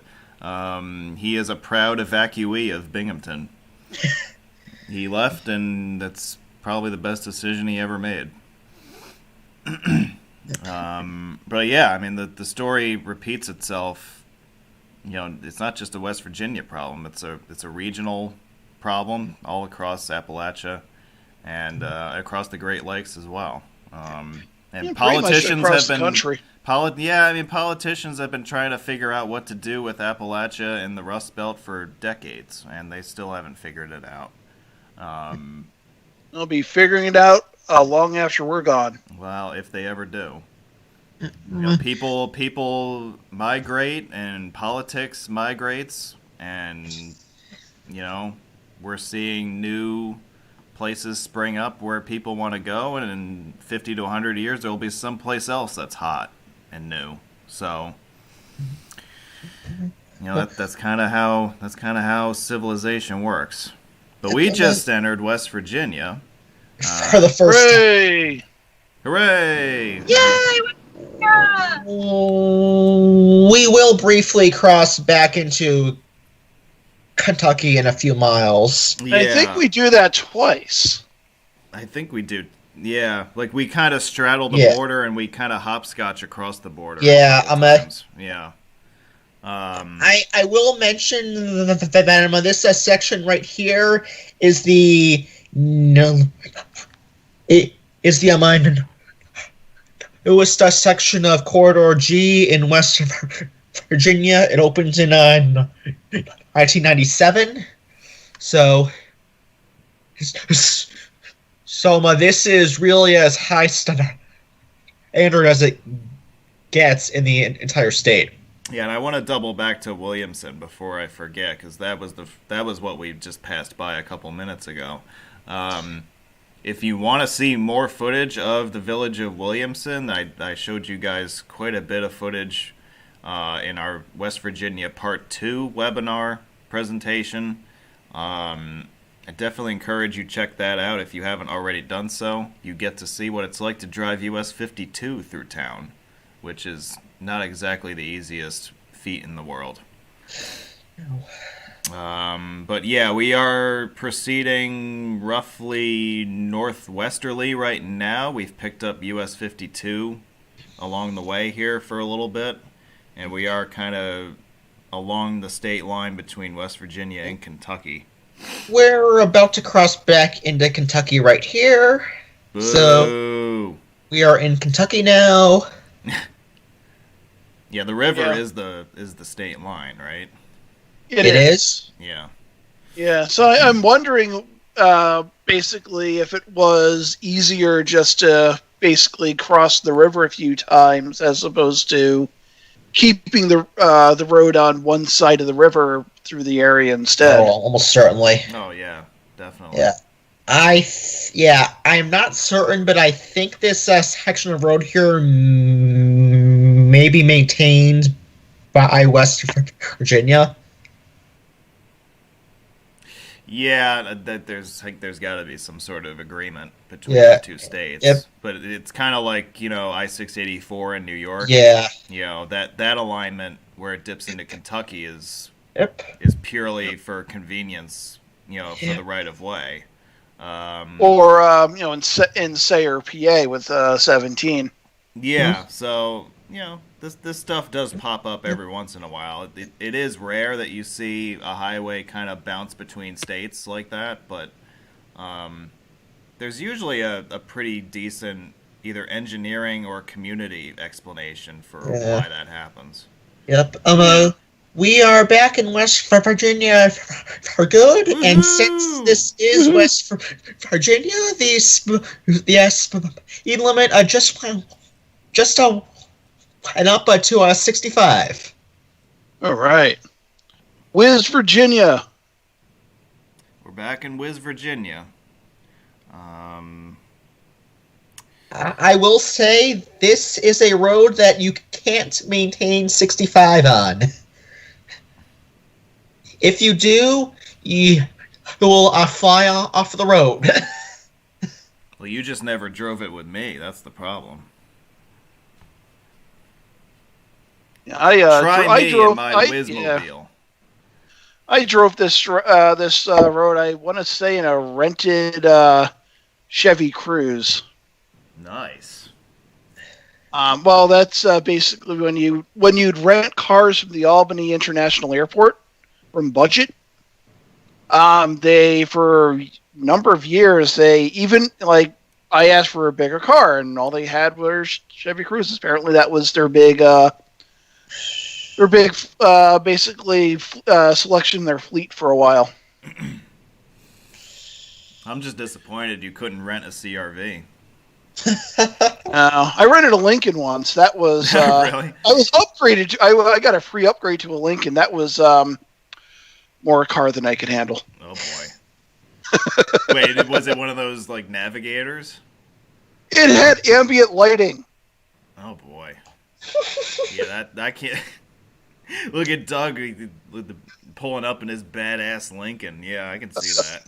he is a proud evacuee of Binghamton. He left, and that's probably the best decision he ever made. But yeah, I mean, the story repeats itself. It's not just a West Virginia problem. It's a regional problem all across Appalachia and across the Great Lakes as well. And politicians have been country. Politicians have been trying to figure out what to do with Appalachia and the Rust Belt for decades, and they still haven't figured it out. They'll be figuring it out long after we're gone. Well, if they ever do. People migrate, and politics migrates, and we're seeing new places spring up where people want to go, and in 50 to 100 years there will be someplace else that's hot and new. So that's kind of how civilization works. But we just entered West Virginia for the first time. Hooray! Yay! We will briefly cross back into Kentucky in a few miles. Yeah. I think we do that twice. I think we do. Yeah, like we kind of straddle the border and we kind of hopscotch across the border. Yeah, Yeah. I will mention that this section right here is the newest section of Corridor G in West Virginia. It opens in 1997. So this is really as high standard as it gets in the entire state. Yeah, and I want to double back to Williamson before I forget, because that was what we just passed by a couple minutes ago. If you want to see more footage of the village of Williamson, I showed you guys quite a bit of footage in our West Virginia Part 2 webinar presentation. I definitely encourage you check that out if you haven't already done so. You get to see what it's like to drive US 52 through town, which is not exactly the easiest feat in the world. But yeah, we are proceeding roughly northwesterly right now. We've picked up US 52 along the way here for a little bit, and we are kind of along the state line between West Virginia and Kentucky. We're about to cross back into Kentucky right here. Boo. So we are in Kentucky now. Yeah, the river is the state line, right? It is. Yeah. Yeah, so I'm wondering, basically, if it was easier just to basically cross the river a few times as opposed to keeping the road on one side of the river through the area instead. Oh, almost certainly. Oh yeah, definitely. Yeah. I'm not certain, but I think this section of road here may be maintained by West Virginia. Yeah, there's got to be some sort of agreement between the two states. Yep. But it's kind of like, I-684 in New York. Yeah. That alignment where it dips into Kentucky is purely for convenience, for the right of way. Or in Sayre, PA with 17. Yeah, so this stuff does pop up every once in a while. It is rare that you see a highway kind of bounce between states like that, but there's usually a pretty decent either engineering or community explanation for why that happens. Yep. We are back in West Virginia for good, Woo-hoo! And since this is West Virginia, the speed limit just went up to 65. All right. West Virginia. We're back in West Virginia. I will say this is a road that you can't maintain 65 on. If you do, you will fly off the road. Well, you just never drove it with me. That's the problem. I drove my Wizmobile. I drove this road. I want to say in a rented Chevy Cruze. Nice. Well, that's basically when you'd rent cars from the Albany International Airport from budget. They for a number of years I asked for a bigger car, and all they had were Chevy Cruises. Apparently, that was their big basically selection in their fleet for a while. I'm just disappointed you couldn't rent a CRV. I rented a Lincoln once. That was really? I was upgraded. I got a free upgrade to a Lincoln. That was more a car than I could handle. Oh boy! Wait, was it one of those like Navigators? It had ambient lighting. Oh boy! Yeah, that can't. Look at Doug pulling up in his badass Lincoln. Yeah, I can see that.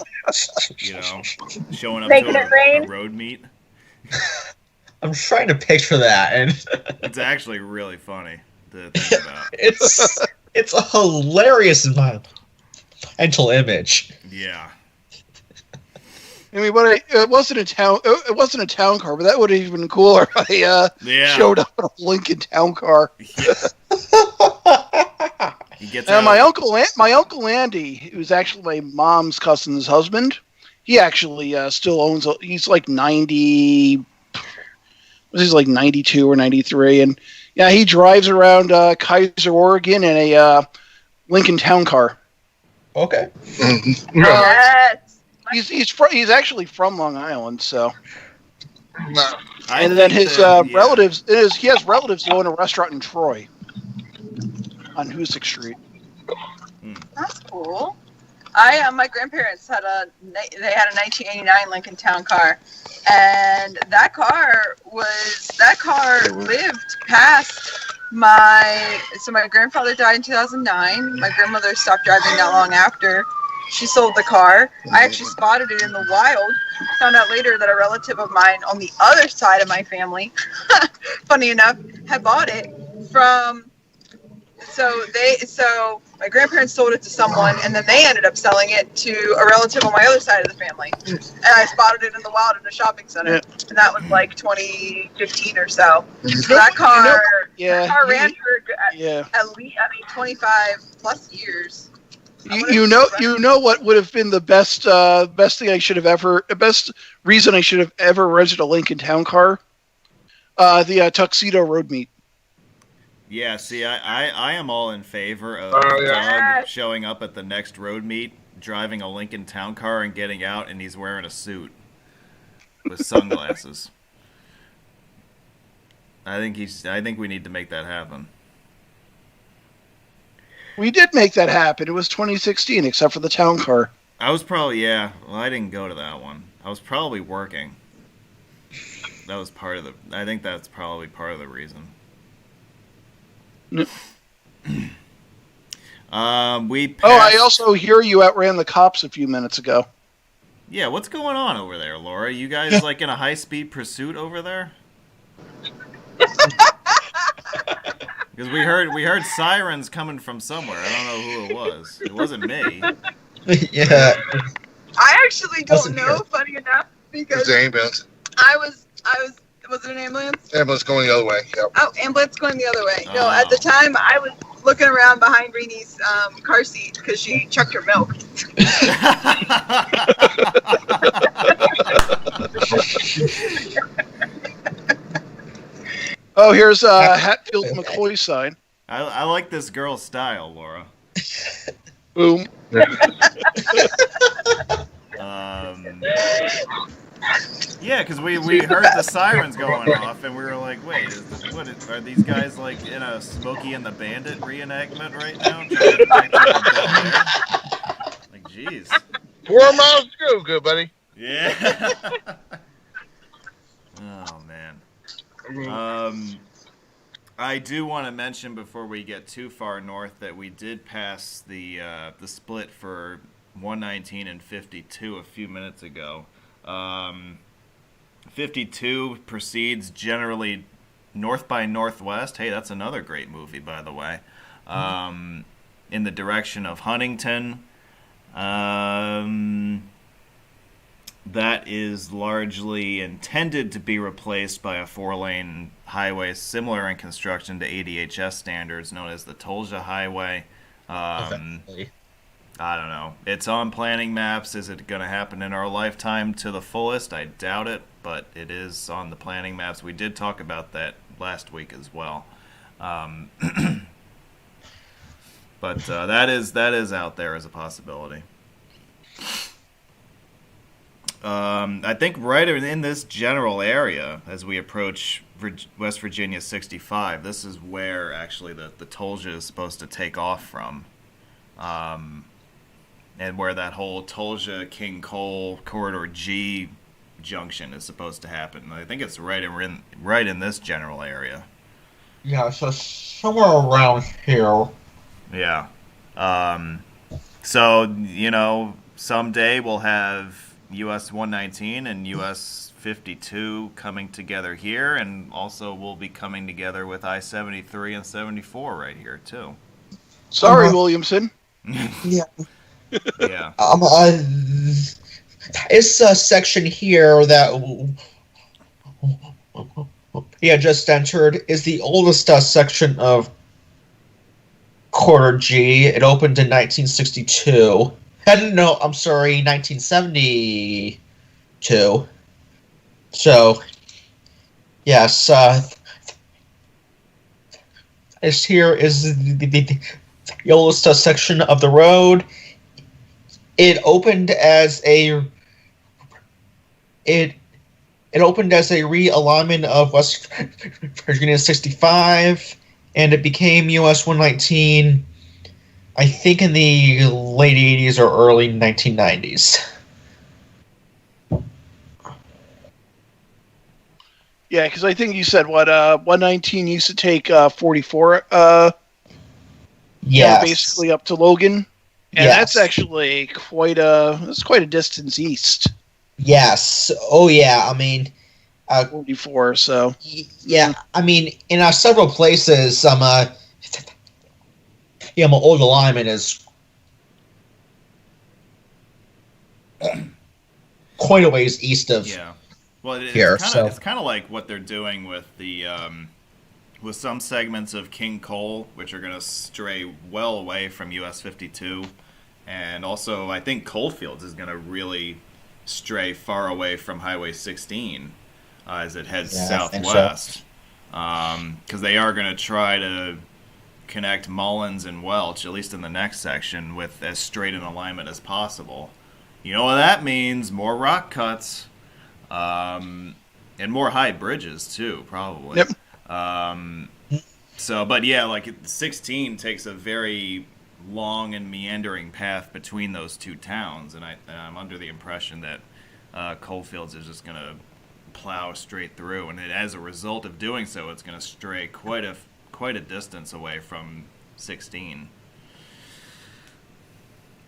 Showing up Making to it rain. a road meet. I'm trying to picture that, and It's actually really funny to think about. it's a hilarious mental image. Yeah. I mean, it wasn't a town. It wasn't a town car, but that would have even been cooler. I showed up in a Lincoln town car. Yeah. He gets And my uncle Andy, who's actually my mom's cousin's husband, he actually still owns. He's like 90. He's like 92 or 93, and yeah, he drives around Kaiser, Oregon in a Lincoln town car. Okay. Yes. He's actually from Long Island, so. I And then think his that, relatives. He has relatives who own a restaurant in Troy, on Hoosick Street. That's cool. My grandparents had a 1989 Lincoln Town car, and that car lived past my grandfather died in 2009. My grandmother stopped driving not long after. She sold the car. I actually spotted it in the wild. Found out later that a relative of mine on the other side of my family, funny enough, had bought it from. So my grandparents sold it to someone, and then they ended up selling it to a relative on my other side of the family. And I spotted it in the wild in a shopping center, and that was like 2015 or so. So that car, ran for at least 25 plus years. You know what would have been the best reason I should have ever rented a Lincoln Town car? The Tuxedo Road Meet. Yeah, see, I am all in favor of Doug showing up at the next road meet, driving a Lincoln Town car and getting out, and he's wearing a suit with sunglasses. I think we need to make that happen. We did make that happen. It was 2016, except for the town car. I was probably, well, I didn't go to that one. I was probably working. That was I think that's probably part of the reason. No. I also hear you outran the cops a few minutes ago. Yeah, what's going on over there, Laura? You guys like in a high-speed pursuit over there? Because we heard sirens coming from somewhere. I don't know who it was. It wasn't me. Yeah. I actually don't know. Funny enough, because It's an ambulance. I was. Was it an ambulance? Ambulance going the other way. Yep. Oh, ambulance going the other way. No, Oh. at the time I was looking around behind Reenie's car seat because she chucked her milk. Oh, here's Hatfield McCoy sign. I like this girl's style, Laura. Boom. Yeah, because we heard the sirens going off, and we were like, wait, are these guys like in a Smokey and the Bandit reenactment right now? Trying to protect like, jeez. 4 miles to go, good buddy. Yeah. Oh, man. I do want to mention before we get too far north that we did pass the split for 119 and 52 a few minutes ago. 52 proceeds generally north by northwest. Hey, that's another great movie, by the way. In the direction of Huntington. that is largely intended to be replaced by a 4-lane highway similar in construction to ADHS standards, known as the Tolja Highway. Eventually. I don't know. It's on planning maps. Is it going to happen in our lifetime to the fullest? I doubt it, but it is on the planning maps. We did talk about that last week as well. But that is out there as a possibility. I think right in this general area, as we approach West Virginia 65, this is where actually the Tolja is supposed to take off from. And where that whole Tolja-King Cole Corridor G junction is supposed to happen. I think it's right in this general area. Yeah, so somewhere around here. Yeah. So, someday we'll have US 119 and US 52 coming together here, and also we'll be coming together with I-73 and 74 right here, too. Sorry, Williamson. Yeah. Yeah. It's a section here that just entered is the oldest section of Corridor G. It opened in 1962. No, I'm sorry, 1972. So, yes, this here is the oldest section of the road. It opened as a realignment of West Virginia 65, and it became US 119, I think, in the late 80s or early 1990s. Yeah, because I think you said, 119 used to take 44, Yes. basically up to Logan. And Yes. that's actually quite a distance east. Yes. Oh, yeah. I mean, 44. So yeah. I mean, in several places, my old alignment is quite a ways east of. Yeah. Well, here. It's kind of like what they're doing with the with some segments of King Cole, which are going to stray well away from US 52, and also I think Coalfields is going to really stray far away from Highway 16 as it heads southwest, because they are going to try to connect Mullins and Welch, at least in the next section, with as straight an alignment as possible. You know what that means? More rock cuts. And more high bridges too, probably. Yep. But yeah, like 16 takes a very long and meandering path between those two towns, and I'm under the impression that Coalfields is just going to plow straight through, and as a result of doing so, it's going to stray quite a distance away from 16.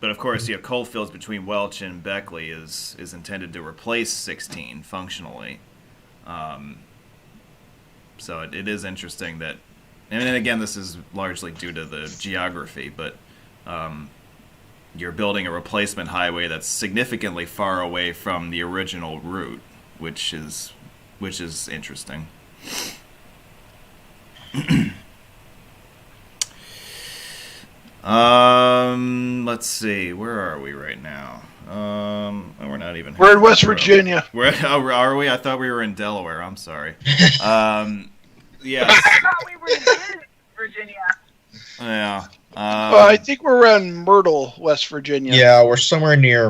But of course, Coalfields between Welch and Beckley is intended to replace 16 functionally. So it is interesting that, and again, this is largely due to the geography, but you're building a replacement highway that's significantly far away from the original route, which is interesting. Let's see. Where are we right now? We're not even. We're in West Virginia. Are we? I thought we were in Delaware. I'm sorry. Yeah. I thought we were in Virginia. Yeah. I think we're around Myrtle, West Virginia. Yeah, we're somewhere near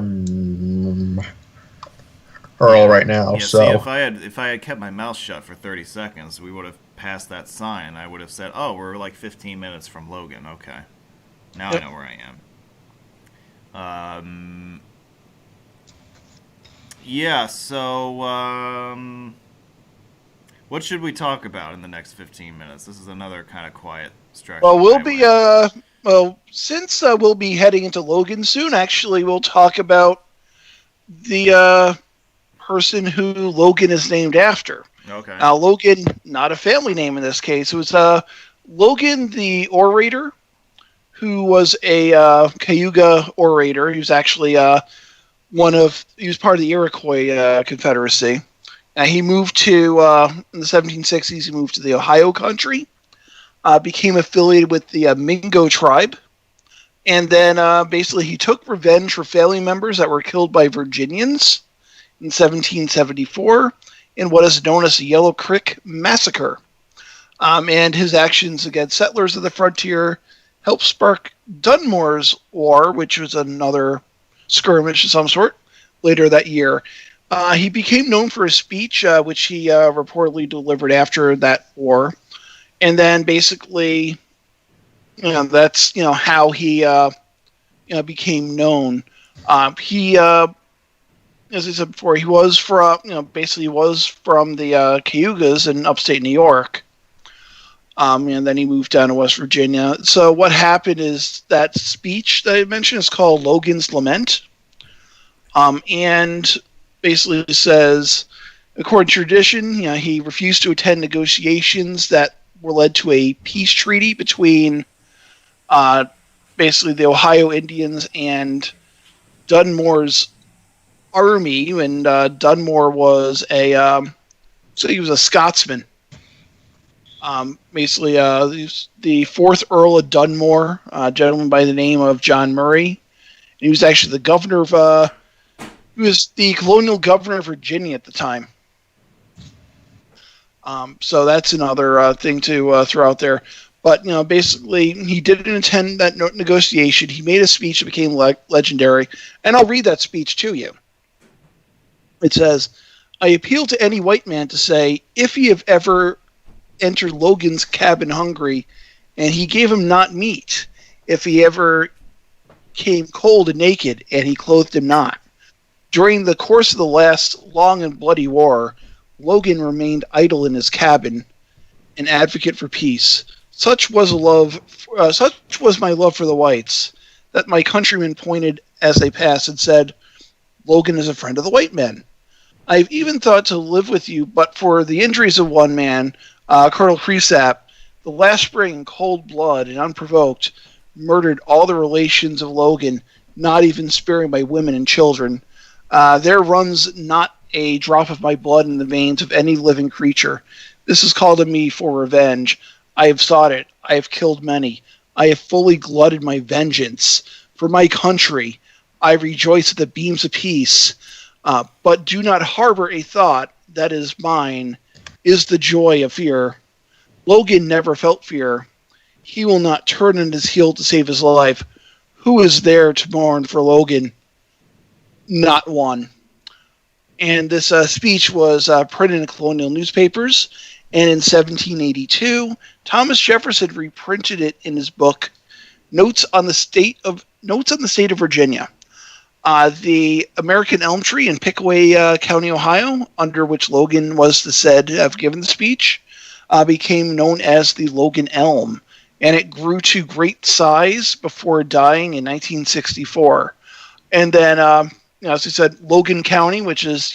Earl right now. Yeah, so see, if I had kept my mouth shut for 30 seconds, we would have passed that sign. I would have said, "Oh, we're like 15 minutes from Logan." Okay. Now I know where I am. Yeah, so what should we talk about in the next 15 minutes? This is another kind of quiet stretch. Well, since we'll be heading into Logan soon, actually, we'll talk about the person who Logan is named after. Okay. Now, Logan, not a family name in this case. It was Logan the orator, who was a Cayuga orator. He was actually he was part of the Iroquois Confederacy. He moved to, in the 1760s, he moved to the Ohio country, became affiliated with the Mingo tribe, and then basically he took revenge for family members that were killed by Virginians in 1774 in what is known as the Yellow Creek Massacre. And his actions against settlers of the frontier helped spark Dunmore's War, which was another skirmish of some sort, later that year. He became known for his speech, which he reportedly delivered after that war. And then basically, that's, how he, became known. He, as I said before, he was from, basically was from the Cayugas in upstate New York. And then he moved down to West Virginia. So what happened is that speech that I mentioned is called Logan's Lament. And basically says, according to tradition, he refused to attend negotiations that were led to a peace treaty between basically the Ohio Indians and Dunmore's army. And Dunmore was he was a Scotsman. Basically, the fourth Earl of Dunmore, a gentleman by the name of John Murray. And he was actually the governor of he was the colonial governor of Virginia at the time. So that's another thing to throw out there. But, basically, he didn't attend that negotiation. He made a speech that became legendary. And I'll read that speech to you. It says, "I appeal to any white man to say, if ye have ever entered Logan's cabin hungry, and he gave him not meat, if he ever came cold and naked, and he clothed him not. During the course of the last long and bloody war, Logan remained idle in his cabin, an advocate for peace. Such was my love for the whites, that my countrymen pointed as they passed and said, 'Logan is a friend of the white men.' I've even thought to live with you, but for the injuries of one man, Colonel Cresap, the last spring in cold blood and unprovoked, murdered all the relations of Logan, not even sparing my women and children. There runs not a drop of my blood in the veins of any living creature. This is called to me for revenge. I have sought it. I have killed many. I have fully glutted my vengeance. For my country, I rejoice at the beams of peace. But do not harbor a thought that is mine is the joy of fear. Logan never felt fear. He will not turn on his heel to save his life. Who is there to mourn for Logan? Not one." And this speech was printed in colonial newspapers. And in 1782, Thomas Jefferson reprinted it in his book, Notes on the State of Virginia. The American elm tree in Pikeville County, Ohio, under which Logan was said to have given the speech, became known as the Logan elm, and it grew to great size before dying in 1964. And then, as we said, Logan County, which is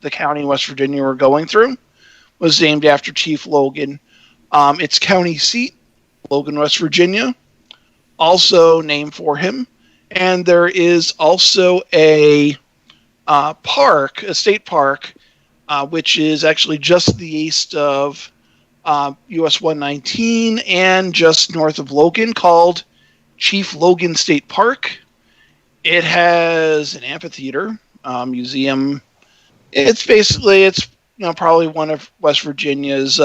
the county in West Virginia we're going through, was named after Chief Logan. Its county seat, Logan, West Virginia, also named for him. And there is also a park, a state park, which is actually just to the east of US 119 and just north of Logan, called Chief Logan State Park. It has an amphitheater, museum. It's probably one of West Virginia's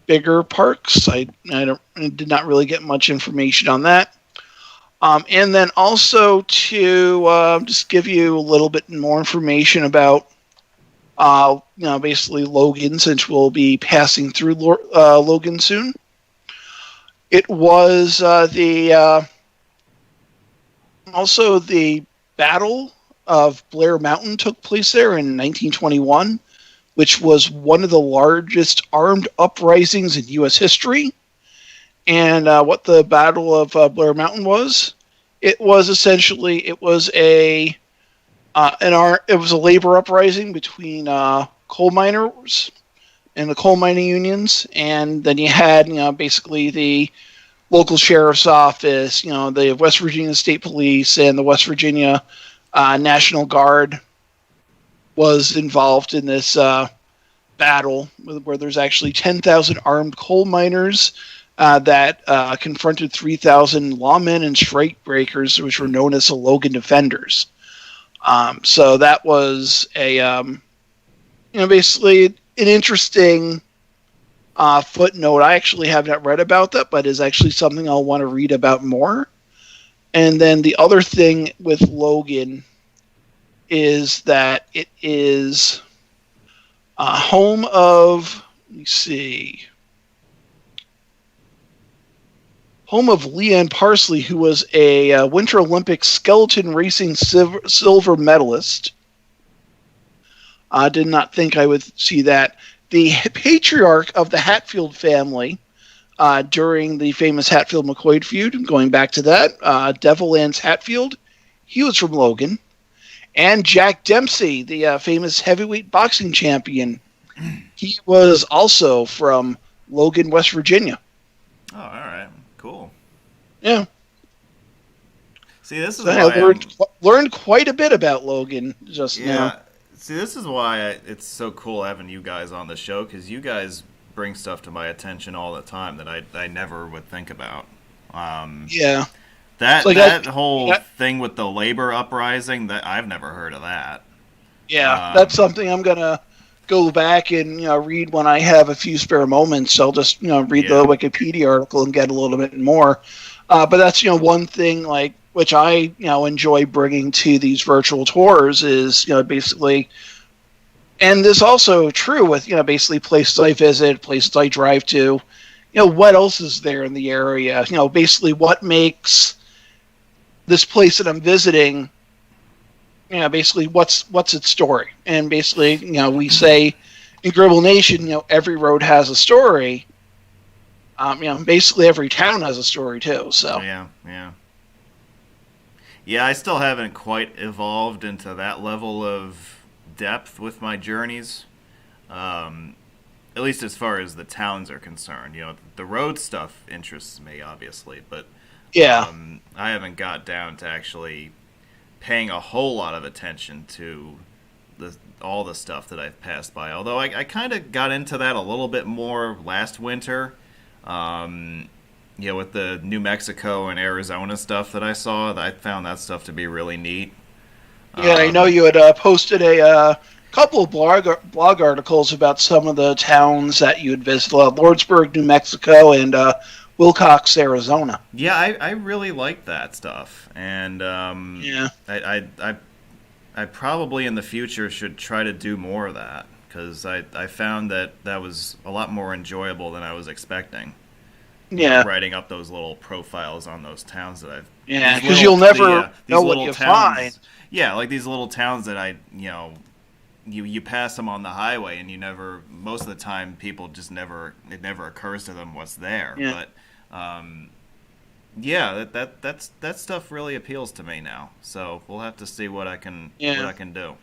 bigger parks. I did not really get much information on that. And then also to just give you a little bit more information about, basically Logan, since we'll be passing through Logan soon. It was also the Battle of Blair Mountain took place there in 1921, which was one of the largest armed uprisings in U.S. history. And what the Battle of Blair Mountain was, it was a labor uprising between coal miners and the coal mining unions, and then you had basically the local sheriff's office, the West Virginia State Police, and the West Virginia National Guard was involved in this battle where there's actually 10,000 armed coal miners that confronted 3,000 lawmen and strike breakers, which were known as the Logan Defenders. So that was basically an interesting footnote. I actually have not read about that, but is actually something I'll want to read about more. And then the other thing with Logan is that it is home of, home of Leanne Parsley, who was a Winter Olympic skeleton racing silver medalist. I did not think I would see that. The patriarch of the Hatfield family during the famous Hatfield-McCoy feud, going back to that, Devil Lance Hatfield, he was from Logan. And Jack Dempsey, the famous heavyweight boxing champion, he was also from Logan, West Virginia. Oh, all right. Cool. Yeah. See, this is so why I learned quite a bit about Logan just now. See, this is why it's so cool having you guys on the show, because you guys bring stuff to my attention all the time that I never would think about. Yeah. That whole thing with the labor uprising, that I've never heard of that. Yeah, that's something I'm gonna go back and read when I have a few spare moments. I'll just read the Wikipedia article and get a little bit more. But that's one thing which I enjoy bringing to these virtual tours is basically, and this also true with basically places I visit, places I drive to. What else is there in the area? Basically what makes this place that I'm visiting. Basically what's its story, and basically we say in Gribble Nation every road has a story. Basically every town has a story too. So yeah, I still haven't quite evolved into that level of depth with my journeys. At least as far as the towns are concerned. The road stuff interests me, obviously, but I haven't got down to actually paying a whole lot of attention to all the stuff that I've passed by. Although I kind of got into that a little bit more last winter. With the New Mexico and Arizona stuff that I saw, I found that stuff to be really neat. Yeah, I know you had posted a couple of blog articles about some of the towns that you had visited, Lordsburg, New Mexico, and Wilcox, Arizona. Yeah, I really like that stuff, and I probably in the future should try to do more of that, because I found that was a lot more enjoyable than I was expecting. Yeah, writing up those little profiles on those towns that I've. Yeah, because you'll never know what you find. Yeah, like these little towns that you pass them on the highway and most of the time people just it never occurs to them what's there. Yeah. But that stuff really appeals to me now. So we'll have to see what I can do.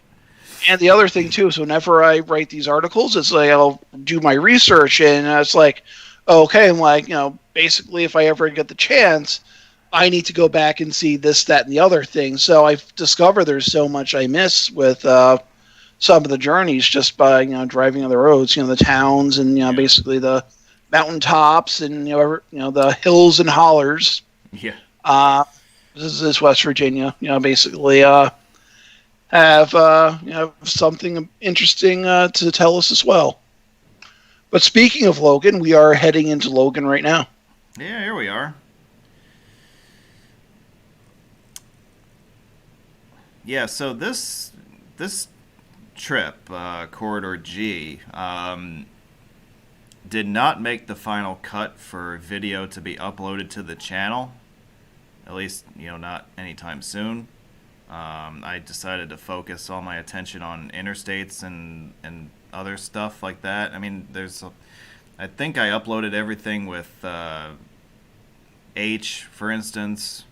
And the other thing too is whenever I write these articles, it's like I'll do my research and it's like, okay, I'm like, basically if I ever get the chance, I need to go back and see this, that, and the other thing. So I've discovered there's so much I miss with some of the journeys just by driving on the roads, the towns and basically the mountaintops and the hills and hollers. Yeah. This is West Virginia. Basically have something interesting to tell us as well. But speaking of Logan, we are heading into Logan right now. Yeah, here we are. Yeah, so this trip, Corridor G, did not make the final cut for video to be uploaded to the channel. At least, not anytime soon. I decided to focus all my attention on interstates and other stuff like that. I mean, I think I uploaded everything with H, for instance,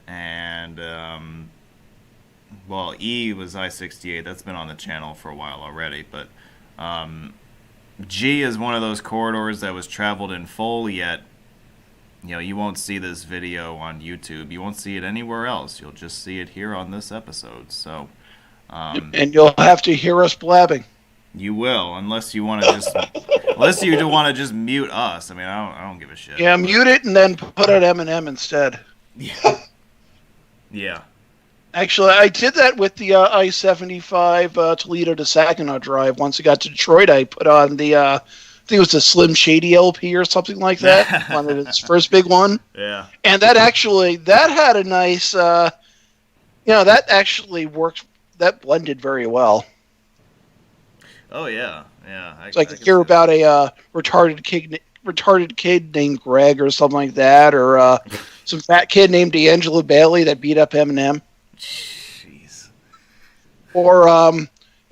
and E was I-68. That's been on the channel for a while already, but G is one of those corridors that was traveled in full, yet you won't see this video on YouTube. You won't see it anywhere else. You'll just see it here on this episode. So, and you'll have to hear us blabbing. You will, unless you want to just mute us. I mean, I don't give a shit. Yeah, mute it and then put on Eminem instead. Yeah. Yeah. Actually, I did that with the I-75 Toledo to Saginaw Drive. Once I got to Detroit, I put on the, I think it was the Slim Shady LP or something like that. One of its first big one. Yeah. And that had a nice, that actually worked, that blended very well. Oh, yeah. Yeah. I could hear about a retarded kid named Greg or something like that, or some fat kid named D'Angelo Bailey that beat up Eminem. Jeez. Or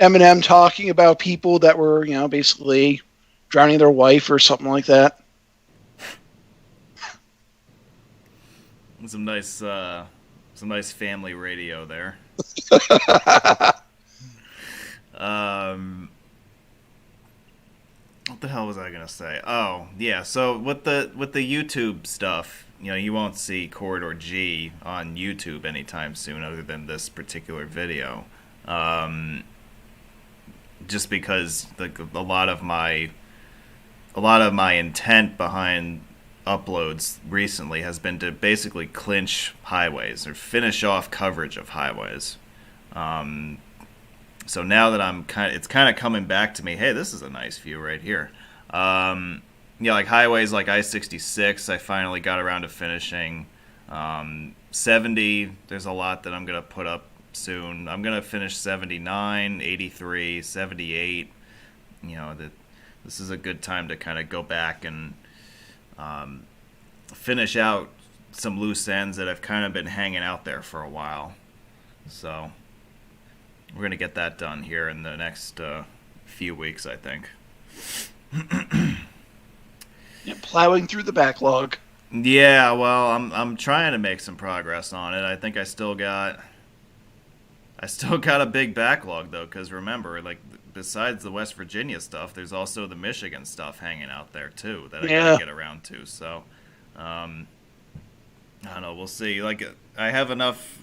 Eminem talking about people that were, basically drowning their wife or something like that. Some nice family radio there. What the hell was I gonna say? Oh, yeah. So with the YouTube stuff, you won't see Corridor G on YouTube anytime soon, other than this particular video. Just because a lot of my intent behind uploads recently has been to basically clinch highways or finish off coverage of highways. So now that it's kind of coming back to me. Hey, this is a nice view right here. Like highways like I-66, I finally got around to finishing. 70, there's a lot that I'm gonna put up soon. I'm gonna finish 79, 83, 78. This is a good time to kind of go back and finish out some loose ends that have kind of been hanging out there for a while. So we're going to get that done here in the next few weeks, I think. Plowing through the backlog. Yeah, well, I'm trying to make some progress on it. I think I still got a big backlog, though, because remember, besides the West Virginia stuff, there's also the Michigan stuff hanging out there, too, that I got to get around to. So, I don't know. We'll see. I have enough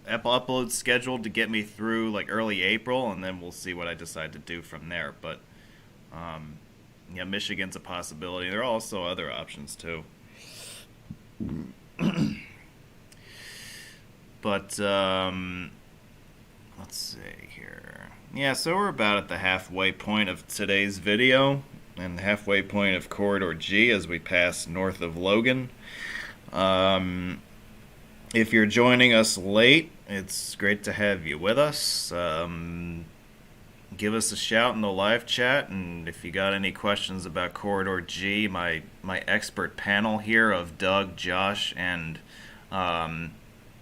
uploads scheduled to get me through early April, and then we'll see what I decide to do from there. But Michigan's a possibility. There are also other options too. But let's see here. Yeah, so we're about at the halfway point of today's video and the halfway point of Corridor G as we pass north of Logan. If you're joining us late, it's great to have you with us. Give us a shout in the live chat, and if you got any questions about Corridor G, my expert panel here of Doug, Josh, and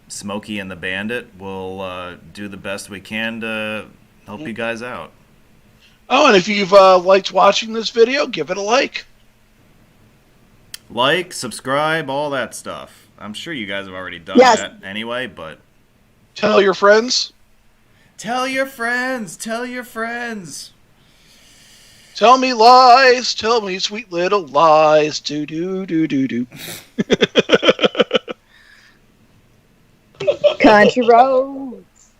Smokey and the Bandit will do the best we can to help you guys out. Oh, and if you've liked watching this video, give it a like. Like, subscribe, all that stuff. I'm sure you guys have already done that anyway, but... Tell your friends. Tell your friends. Tell your friends. Tell me lies. Tell me sweet little lies. Do. Country roads.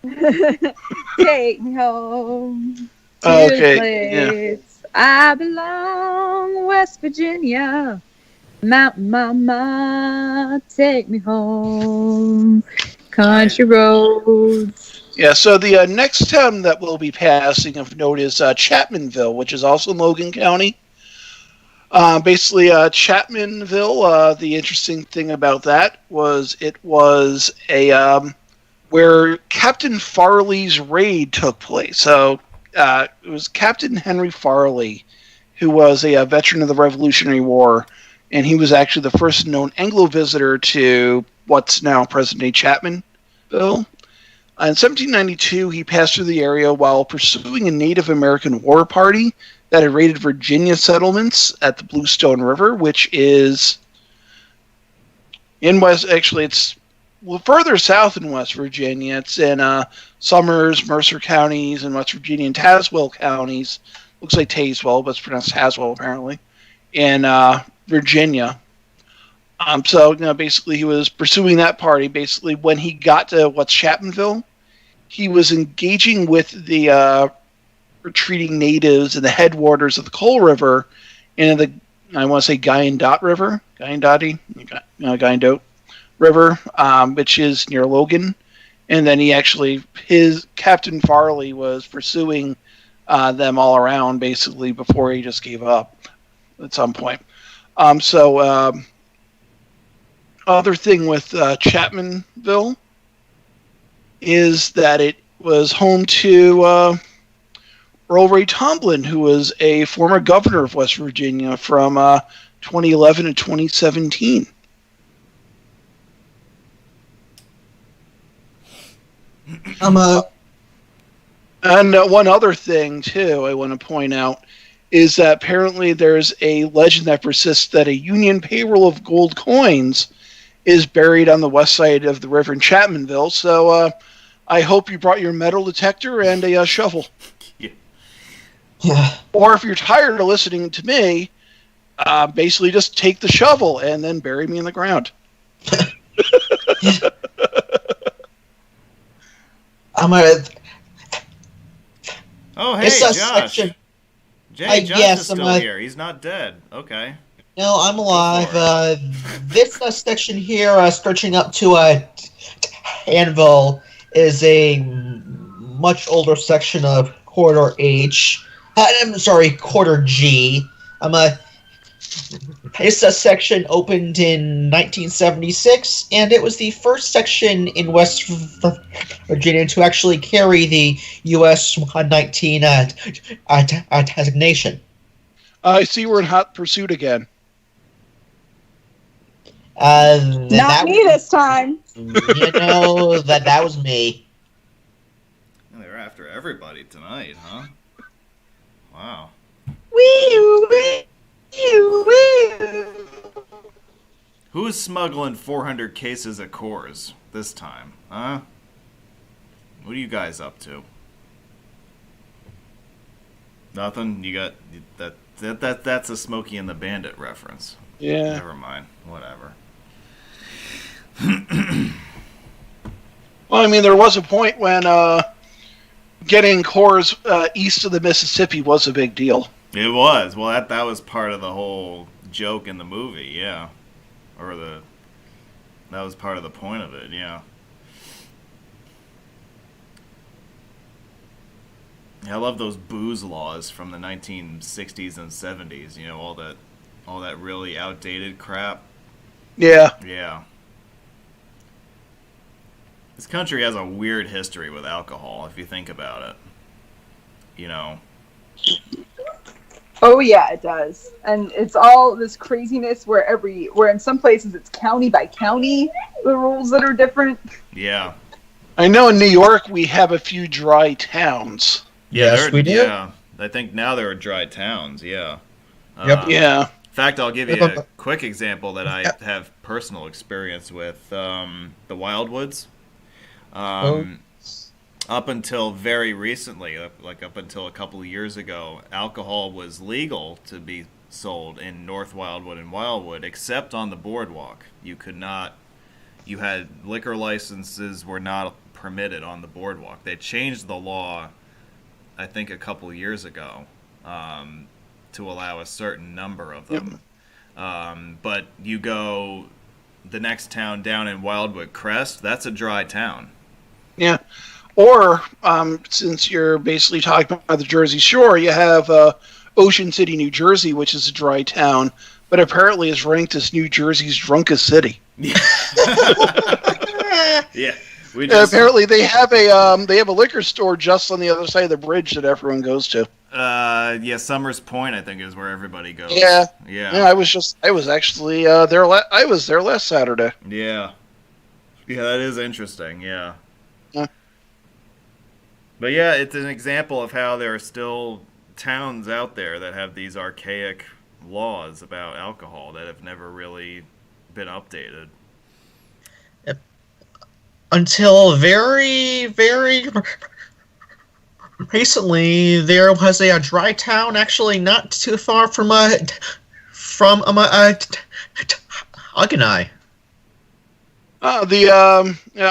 Take me home. To Okay, the place I belong, West Virginia. Mountain Mama, take me home. Country roads. Yeah, so the next town that we'll be passing of note is Chapmanville, which is also in Logan County. Basically, Chapmanville, the interesting thing about that was it was a where Captain Farley's raid took place. So it was Captain Henry Farley, who was a veteran of the Revolutionary War, and he was actually the first known Anglo visitor to what's now present-day Chapmanville. In 1792, he passed through the area while pursuing a Native American war party that had raided Virginia settlements at the Bluestone River, which is in West. Actually, it's further south in West Virginia. It's in Summers, Mercer counties in West Virginia, and Tazewell counties. Looks like Tazewell, but it's pronounced Tazewell apparently. In Virginia. So basically, he was pursuing that party. Basically, when he got to Chapmanville, he was engaging with the retreating natives and the headwaters of the Coal River, and I want to say Guyandotte River, Guyandotte River, which is near Logan. And then his Captain Farley was pursuing them all around, basically, before he just gave up at some point. Other thing with Chapmanville is that it was home to Earl Ray Tomblin, who was a former governor of West Virginia from 2011 to 2017. And one other thing, too, I want to point out, is that apparently there's a legend that persists that a Union payroll of gold coins is buried on the west side of the river in Chapmanville. So I hope you brought your metal detector and a shovel. Yeah. Or if you're tired of listening to me, basically just take the shovel and then bury me in the ground. Oh, hey, It's a Josh. section. Josh yes, is still here. He's not dead. Okay. No, I'm alive. This section here, stretching up to Anvil, is a much older section of Corridor H. Corridor G. This section opened in 1976, and it was the first section in West Virginia to actually carry the US 19 designation. I see we're in hot pursuit again. Not me this time. That was me. They're after everybody tonight, huh? Wow. Wee. Who's smuggling 400 cases of Coors this time, huh? What are you guys up to? Nothing? You got that's a Smokey and the Bandit reference. Yeah. Never mind. Whatever. Well, I mean, there was a point when getting Coors east of the Mississippi was a big deal. It was. Well, that was part of the whole joke in the movie, yeah. That was part of the point of it, yeah. I love those booze laws from the 1960s and 70s, you know, all that really outdated crap. Yeah. Yeah. This country has a weird history with alcohol, if you think about it. You know. Oh yeah, it does. And it's all this craziness where in some places it's county by county, the rules that are different. Yeah. I know in New York we have a few dry towns. Yes, we do. Yeah. I think now there are dry towns, yeah. Yep. Yeah. In fact, I'll give you a quick example that I have personal experience with. The Wildwoods. Up until very recently, like up until a couple of years ago, alcohol was legal to be sold in North Wildwood and Wildwood, except on the boardwalk. You had liquor licenses were not permitted on the boardwalk. They changed the law, I think, a couple of years ago, to allow a certain number of them. Yep. But you go the next town down in Wildwood, Crest, that's a dry town. Yeah. Or, since you're basically talking about the Jersey Shore, you have Ocean City, New Jersey, which is a dry town, but apparently is ranked as New Jersey's drunkest city. Yeah. Apparently they have a liquor store just on the other side of the bridge that everyone goes to. Summers Point, I think, is where everybody goes. Yeah. Yeah. I was actually there. I was there last Saturday. Yeah. Yeah, that is interesting. Yeah. But yeah, it's an example of how there are still towns out there that have these archaic laws about alcohol that have never really been updated. Until very, very recently, there was a dry town actually not too far from Ogdeneye.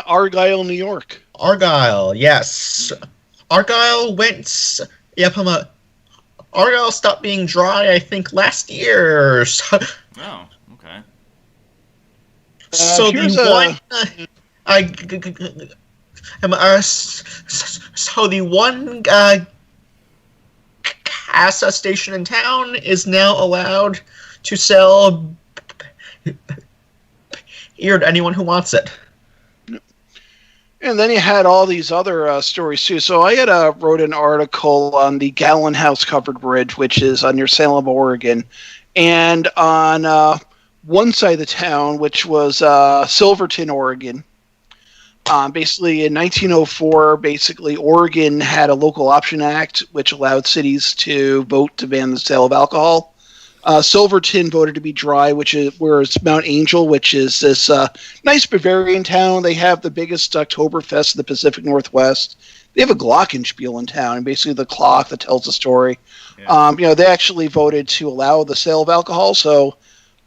Argyle, New York. Argyle, yes. Argyle went. Yep, Argyle stopped being dry, I think, last year. So, Oh, okay. so here's the one gas station in town is now allowed to sell beer to anyone who wants it. And then you had all these other stories too. So I had wrote an article on the Gallon House Covered Bridge, which is near Salem, Oregon, and on one side of the town, which was Silverton, Oregon. Basically, in 1904, Oregon had a Local Option Act, which allowed cities to vote to ban the sale of alcohol. Silverton voted to be dry, whereas Mount Angel, which is this nice Bavarian town. They have the biggest Oktoberfest in the Pacific Northwest. They have a glockenspiel in town, and basically the clock that tells the story. Yeah. They actually voted to allow the sale of alcohol. So,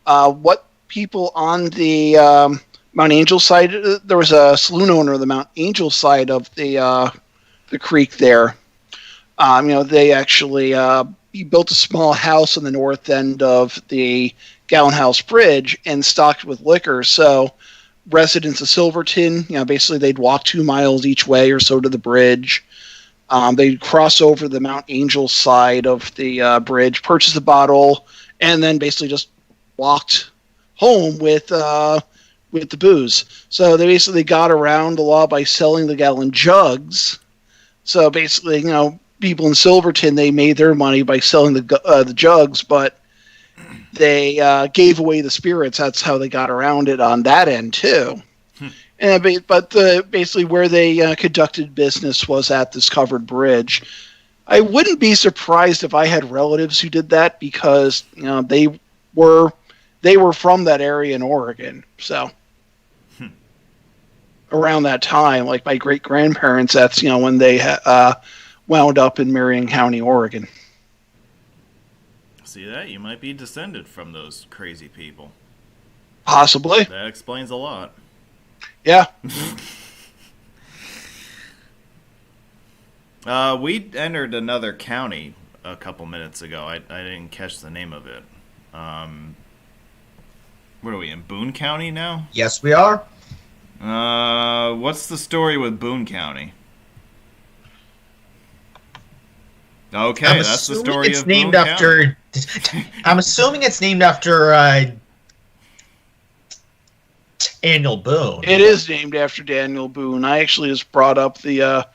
what people on the Mount Angel side, there was a saloon owner of the Mount Angel side of the creek there. They actually he built a small house on the north end of the Gallon House Bridge and stocked with liquor. So residents of Silverton, basically they'd walk 2 miles each way or so to the bridge. They'd cross over the Mount Angel side of the bridge, purchase a bottle, and then basically just walked home with the booze. So they basically got around the law by selling the gallon jugs. So basically, people in Silverton, they made their money by selling the jugs, but they gave away the spirits. That's how they got around it on that end too. Basically where they conducted business was at this covered bridge. I wouldn't be surprised if I had relatives who did that because they were from that area in Oregon. So around that time, like my great grandparents, that's when they wound up in Marion County, Oregon. See that? You might be descended from those crazy people. Possibly. That explains a lot. Yeah. We entered another county a couple minutes ago. I didn't catch the name of it. What are we, in Boone County now? Yes, we are. What's the story with Boone County? Okay, that's the story it's of named Boone after. I'm assuming it's named after Daniel Boone. It is named after Daniel Boone. I actually just brought up the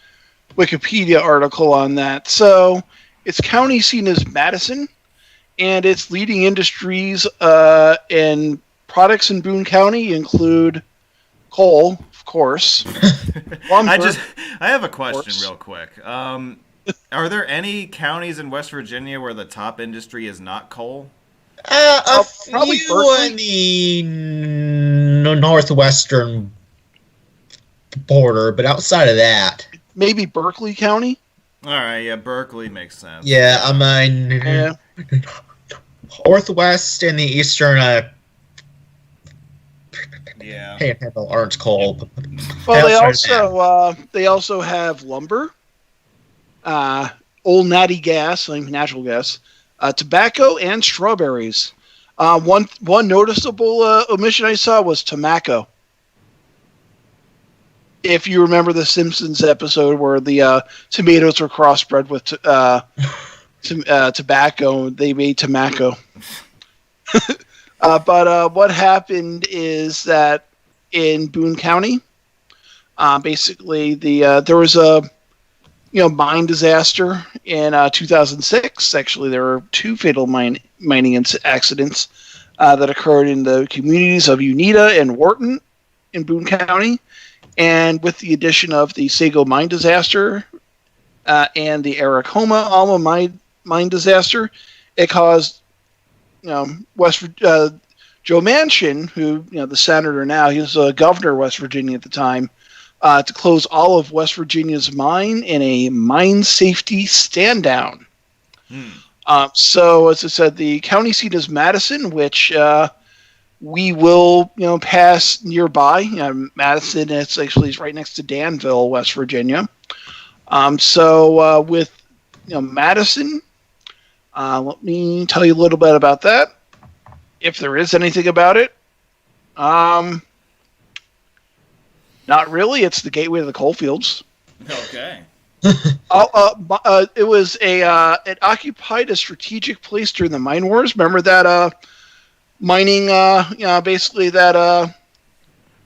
Wikipedia article on that. So its county seat is Madison, and its leading industries and products in Boone County include coal, of course. Lumber, I have a question real quick. Are there any counties in West Virginia where the top industry is not coal? A probably few Berkeley. in the northwestern border, but outside of that, maybe Berkeley County. All right, yeah, Berkeley makes sense. yeah, I mean, Yeah. northwest and the eastern Yeah. panhandle aren't coal. Well, they also have lumber, old natty gas, like natural gas, tobacco, and strawberries. One noticeable omission I saw was tobacco. If you remember the Simpsons episode where the tomatoes were crossbred with tobacco, they made tobacco. But what happened is that in Boone County, basically there was a mine disaster in 2006. Actually, there were 2 fatal mining accidents that occurred in the communities of Unita and Wharton in Boone County. And with the addition of the Sago mine disaster and the Aracoma Alma mine disaster, it caused Joe Manchin, who the senator now, he was a governor of West Virginia at the time, to close all of West Virginia's mine in a mine safety stand-down. So, as I said, the county seat is Madison, which we will, pass nearby. Madison, it's actually right next to Danville, West Virginia. So with Madison, let me tell you a little bit about that, if there is anything about it. Not really. It's the gateway to the coalfields. Okay. It was it occupied a strategic place during the mine wars. Remember that mining, basically that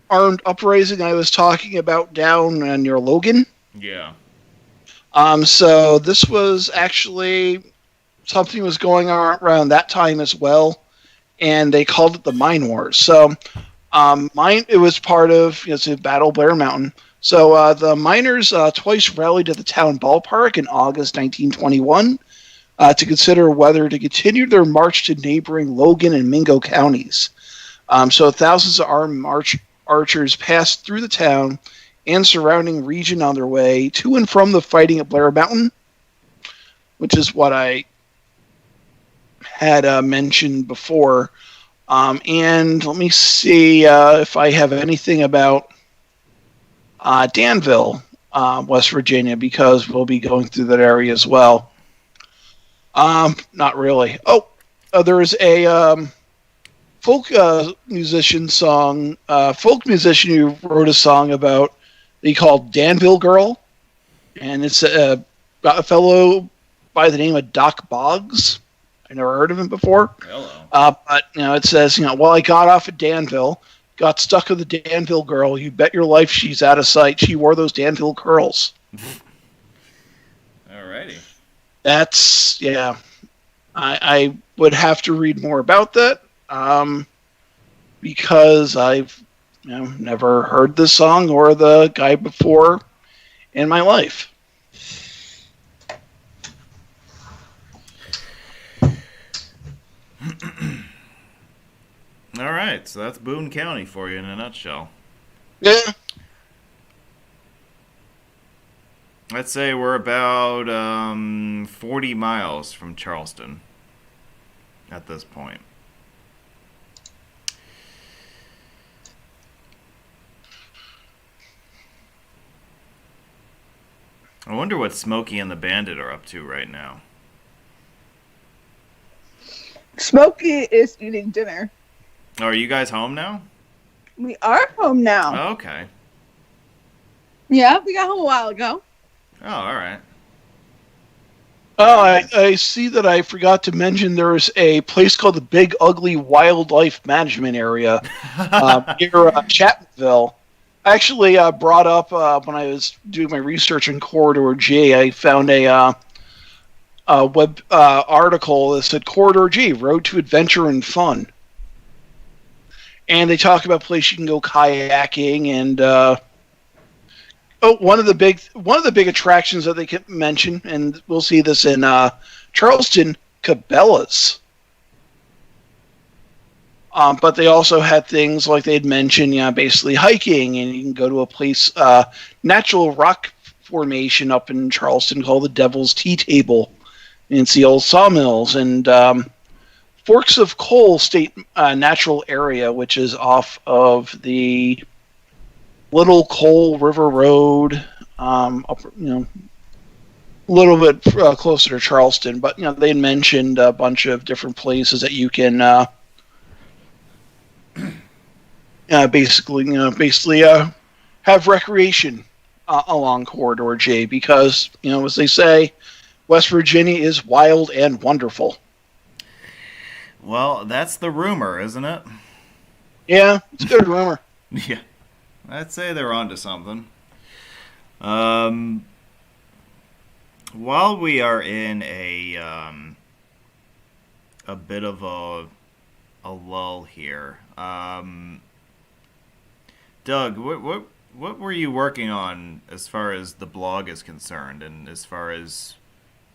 armed uprising I was talking about down near Logan? Yeah. So this was actually something was going on around that time as well, and they called it the Mine Wars. So it was part of the Battle of Blair Mountain. So the miners twice rallied at the town ballpark in August 1921 to consider whether to continue their march to neighboring Logan and Mingo counties. So thousands of armed archers passed through the town and surrounding region on their way to and from the fighting at Blair Mountain, which is what I had mentioned before. And let me see if I have anything about Danville, West Virginia, because we'll be going through that area as well. Not really. There is a folk musician who wrote a song about he called Danville Girl, and it's a fellow by the name of Doc Boggs. I never heard of him before. Hello. But it says, well, I got off at Danville, got stuck with the Danville girl. You bet your life she's out of sight. She wore those Danville curls. Alrighty. That's, yeah. I would have to read more about that because I've never heard this song or the guy before in my life. All right, so that's Boone County for you in a nutshell. Yeah. I'd say we're about 40 miles from Charleston at this point. I wonder what Smokey and the Bandit are up to right now. Smokey is eating dinner. Oh, are you guys home now? We are home now. Oh, okay. Yeah, we got home a while ago. Oh, all right. Oh, I see that I forgot to mention there is a place called the Big Ugly Wildlife Management Area near Chapmanville. I actually brought up when I was doing my research in Corridor G, I found a web article that said Corridor G, Road to Adventure and Fun. And they talk about places you can go kayaking and one of the big attractions that they can mention, and we'll see this in Charleston, Cabela's. But they also had things like they'd mentioned, basically hiking, and you can go to a place, natural rock formation up in Charleston called the Devil's Tea Table, and see old sawmills, and Forks of Coal State Natural Area, which is off of the Little Coal River Road, up, a little bit closer to Charleston. But they mentioned a bunch of different places that you can basically have recreation along Corridor J, because as they say, West Virginia is wild and wonderful. Well, that's the rumor, isn't it? Yeah, it's a good rumor. Yeah. I'd say they're onto something. While we are in a bit of a lull here, Doug, what were you working on as far as the blog is concerned, and as far as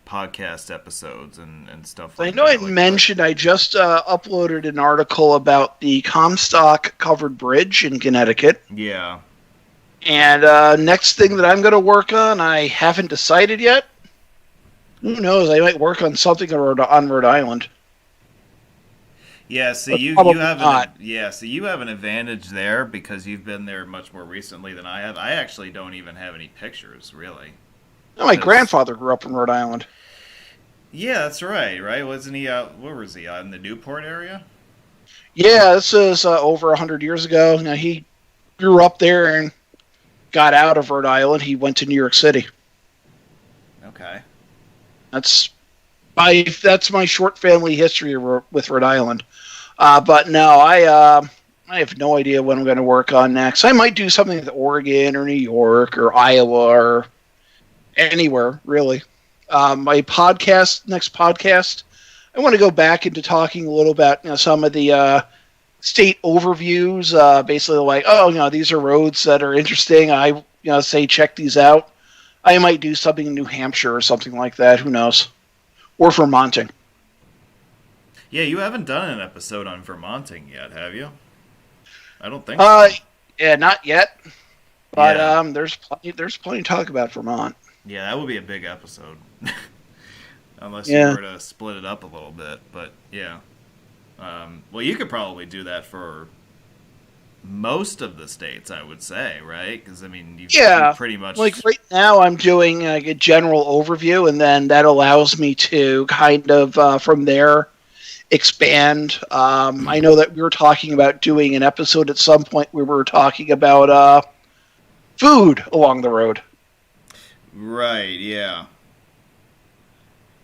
podcast episodes and stuff like that? I know I mentioned I just uploaded an article about the Comstock covered bridge in Connecticut. Yeah. And next thing that I'm going to work on, I haven't decided yet. Who knows? I might work on something on Rhode Island. Yeah, so But you probably have not. so you have an advantage there because you've been there much more recently than I have. I actually don't even have any pictures, really. No, my 'Cause- grandfather grew up in Rhode Island. Yeah, that's right. Right? Wasn't he out? Where was he? Out in the Newport area? Yeah, this is over 100 years ago. Now, he grew up there and got out of Rhode Island. He went to New York City. Okay. That's my short family history with Rhode Island. But no, I have no idea what I'm going to work on next. I might do something with Oregon or New York or Iowa or anywhere, really. My next podcast, I want to go back into talking a little about some of the state overviews. Basically, like, these are roads that are interesting. I say check these out. I might do something in New Hampshire or something like that. Who knows? Or Vermonting. Yeah, you haven't done an episode on Vermonting yet, have you? I don't think so. Yeah, not yet. But Yeah. there's plenty to talk about Vermont. Yeah, that would be a big episode. Unless Yeah. you were to split it up a little bit. But, yeah. Well, you could probably do that for most of the states, I would say, right? Because, I mean, you pretty much... Like right now I'm doing a general overview, and then that allows me to kind of, from there, expand. I know that we were talking about doing an episode at some point where we were talking about food along the road. Right, yeah.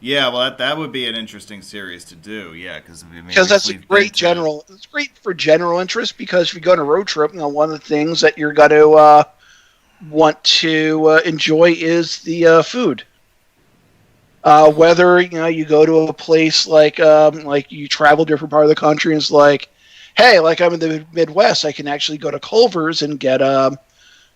Yeah, well, that would be an interesting series to do, yeah, because That's a great general. It's great for general interest because if you go on a road trip, one of the things that you're going to want to enjoy is the food. Whether you go to a place like you travel to a different part of the country, and it's like, hey, like I'm in the Midwest, I can actually go to Culver's and get a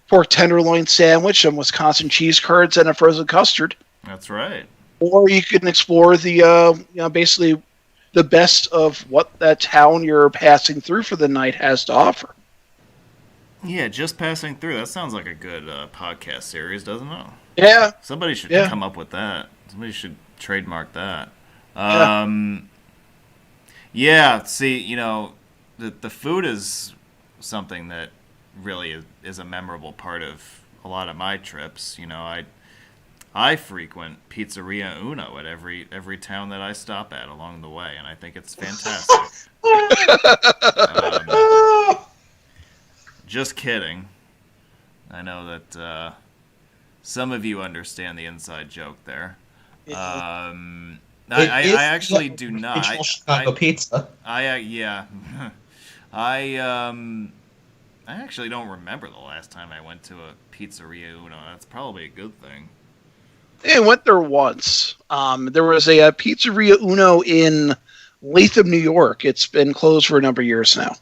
pork tenderloin sandwich, some Wisconsin cheese curds, and a frozen custard. That's right. Or you can explore the basically the best of what that town you're passing through for the night has to offer. Yeah, just passing through. That sounds like a good podcast series, doesn't it? Yeah. Somebody should Yeah. come up with that. Somebody should trademark that. Yeah, see, the food is something that really is a memorable part of a lot of my trips. I frequent Pizzeria Uno at every town that I stop at along the way, and I think it's fantastic. Just kidding. I know that some of you understand the inside joke there. I actually do not. Original Chicago pizza. Yeah. I actually don't remember the last time I went to a Pizzeria Uno. That's probably a good thing. I went there once. There was a Pizzeria Uno in Latham, New York. It's been closed for a number of years now.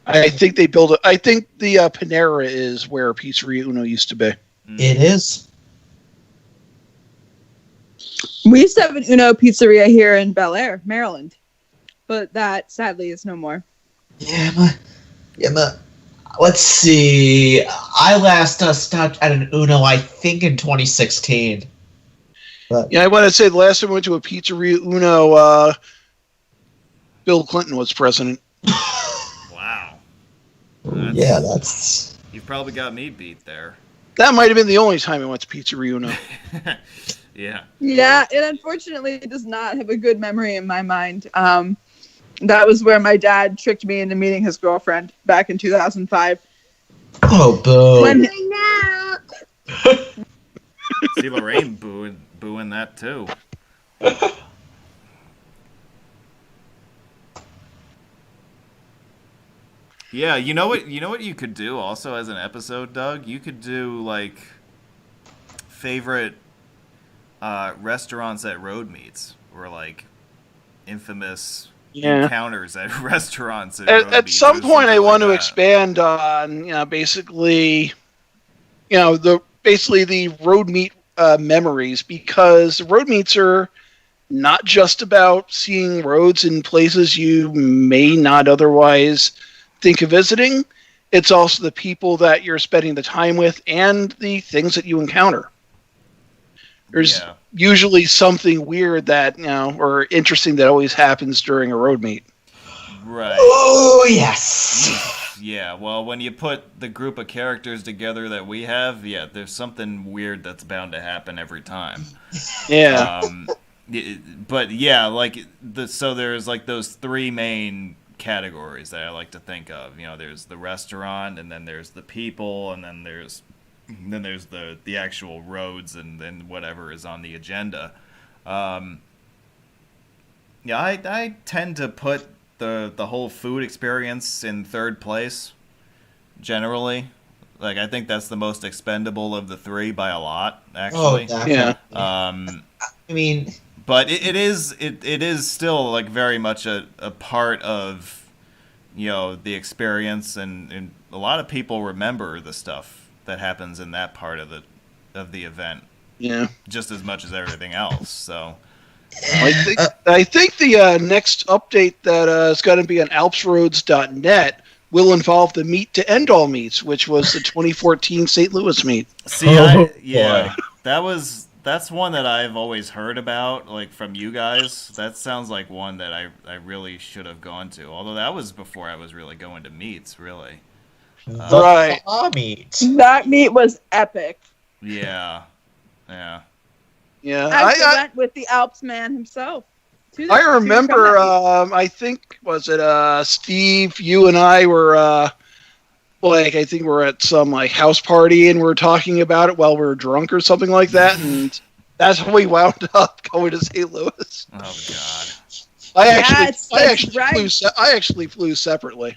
I think they built it. I think the Panera is where Pizzeria Uno used to be. It is. We used to have an Uno pizzeria here in Bel Air, Maryland, but that sadly is no more. Let's see. I last stopped at an Uno, I think, in 2016. But Yeah, I want to say the last time I went to a Pizzeria Uno, Bill Clinton was president. Wow. yeah, that's. You've probably got me beat there. That might have been the only time I went to Pizzeria Uno. Yeah. Yeah, it unfortunately does not have a good memory in my mind. That was where my dad tricked me into meeting his girlfriend back in 2005. Oh, boo. When- See Lorraine booing that too. Yeah, you know what you could do also as an episode, Doug? You could do like favorite restaurants at road meets or like infamous encounters at restaurants At some point, I want to expand on basically the road meet memories, because the road meets are not just about seeing roads in places you may not otherwise think of visiting. It's also the people that you're spending the time with and the things that you encounter. There's usually something weird that, or interesting that always happens during a road meet. Right. Oh, yes. Yeah, well, when you put the group of characters together that we have, yeah, there's something weird that's bound to happen every time. Yeah. But yeah, so there's like those three main categories that I like to think of. There's the restaurant, and then there's the people, and then there's the actual roads, and then whatever is on the agenda. Yeah, I tend to put the whole food experience in third place, generally. Like, I think that's the most expendable of the three by a lot, actually. Oh, definitely. Yeah. I mean, but it is still like very much a part of the experience, and a lot of people remember the stuff that happens in that part of the event. Yeah. Just as much as everything else. So I think the next update that is going to be on alpsroads.net will involve the meet to end all meets, which was the 2014 St. Louis meet. See, that's one that I've always heard about, like, from you guys. That sounds like one that I really should have gone to. Although that was before I was really going to meets, really. Right. Meet. That meet was epic. Yeah. Yeah. Yeah. I went with the Alps man himself. I remember, I think, was it Steve, you and I were, I think we're at some, house party, and we're talking about it while we were drunk or something like that, and that's how we wound up going to St. Louis. Oh, God. I actually flew separately.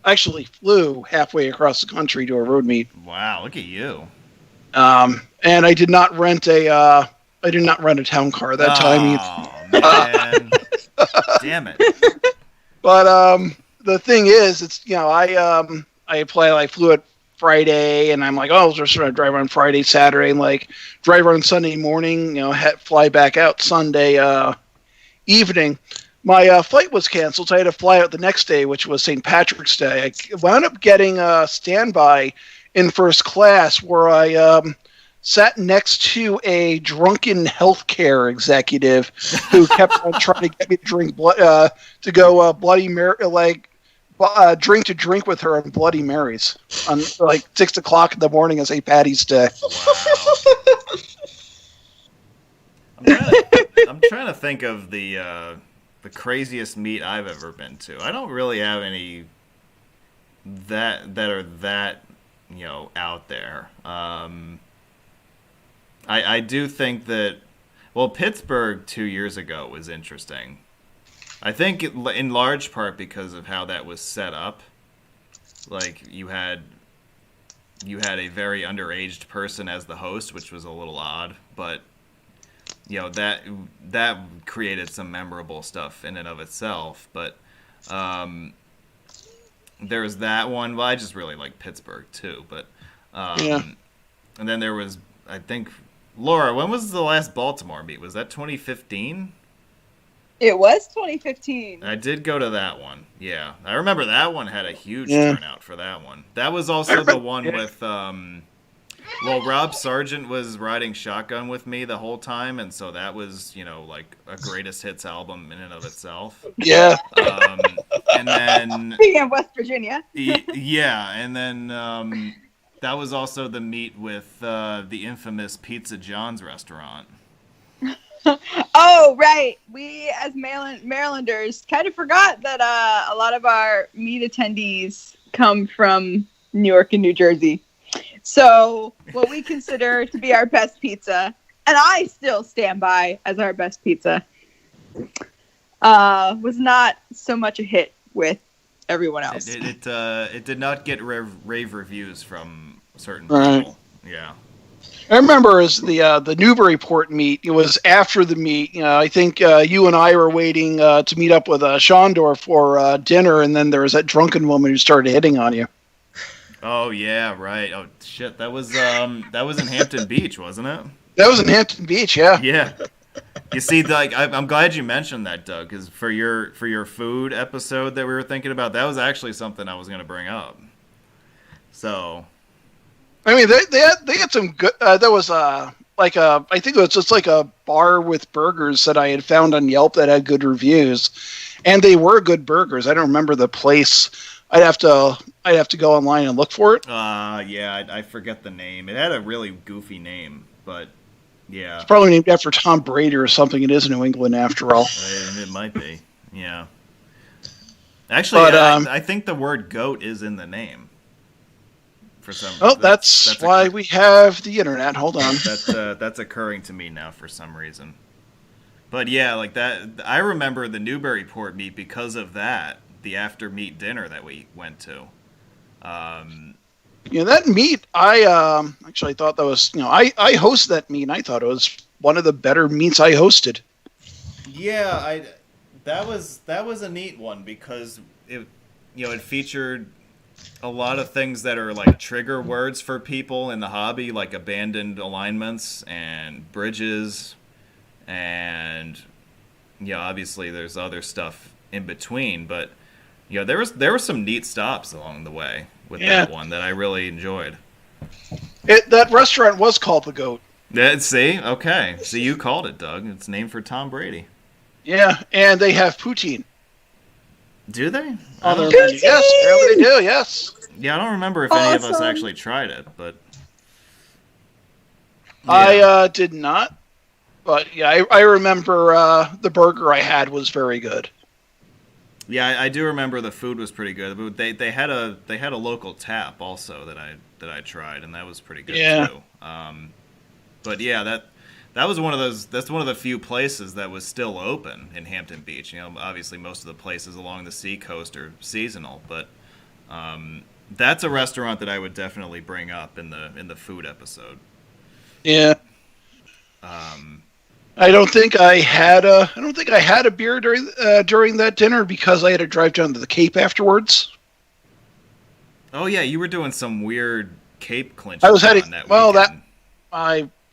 I actually flew halfway across the country to a road meet. Wow, look at you. And I did not rent a town car that time either. Oh, man. Damn it. But the thing is, it's I flew it Friday, and I'm like, oh, I'll just drive on Friday, Saturday, and drive on Sunday morning. Fly back out Sunday evening. My flight was canceled, so I had to fly out the next day, which was St. Patrick's Day. I wound up getting a standby in first class, where I sat next to a drunken healthcare executive who kept on trying to get me to drink Bloody Mary, drink with her on Bloody Marys on 6:00 in the morning on St. Patty's Day. Wow. I'm trying to think of the craziest meet I've ever been to. I don't really have any that are that out there. I do think that, Pittsburgh 2 years ago was interesting. I think in large part because of how that was set up. Like, you had a very underaged person as the host, which was a little odd, but that created some memorable stuff in and of itself. But there was that one. Well, I just really like Pittsburgh too, but and then there was, I think, Laura, when was the last Baltimore meet? Was that 2015? It was 2015. I did go to that one. Yeah, I remember that one had a huge turnout for that one. That was also the one with Rob Sargent was riding shotgun with me the whole time, and so that was, a greatest hits album in and of itself. Yeah. And then Speaking of West Virginia. Yeah, and then that was also the meet with the infamous Pizza John's restaurant. Oh, right. We, as Marylanders, kind of forgot that a lot of our meet attendees come from New York and New Jersey. So what we consider to be our best pizza, and I still stand by as our best pizza, was not so much a hit with everyone else. It did not get rave reviews from certain people. Yeah. I remember as the Newburyport meet, it was after the meet. I think you and I were waiting to meet up with Shondor for dinner, and then there was that drunken woman who started hitting on you. Oh yeah, right. Oh shit, that was in Hampton Beach, wasn't it? That was in Hampton Beach, yeah. Yeah. You see, I'm glad you mentioned that, Doug, because for your food episode that we were thinking about, that was actually something I was going to bring up. So, I mean, they had some good. There was like I think it was just like a bar with burgers that I had found on Yelp that had good reviews, and they were good burgers. I don't remember the place. I'd have to go online and look for it. Yeah, I forget the name. It had a really goofy name, but yeah. It's probably named after Tom Brady or something. It is New England after all. It might be, yeah. Actually, but, I think the word goat is in the name. For some. Oh, that's why we have the internet. Hold on. That's occurring to me now for some reason. But yeah, like that. I remember the Newburyport meet because of that. The after meet dinner that we went to. That meet, I actually thought that was, I hosted that meet, and I thought it was one of the better meets I hosted. Yeah, that was a neat one because it featured a lot of things that are like trigger words for people in the hobby, like abandoned alignments and bridges, and obviously there's other stuff in between, but there were some neat stops along the way with that one that I really enjoyed. That restaurant was called the Goat. See, okay, so you called it, Doug. It's named for Tom Brady. Yeah, and they have poutine. Do they? Yes, apparently they do. Yes. Yeah, I don't remember if any of us actually tried it, but yeah. I did not. But yeah, I remember the burger I had was very good. Yeah, I do remember the food was pretty good. But they had a local tap also that I tried, and that was pretty good too. But yeah, that was one of those. That's one of the few places that was still open in Hampton Beach. Obviously most of the places along the seacoast are seasonal, but that's a restaurant that I would definitely bring up in the food episode. Yeah. I don't think I had a beer during that dinner because I had to drive down to the Cape afterwards. Oh yeah, you were doing some weird Cape clinching. I was heading. That well, weekend.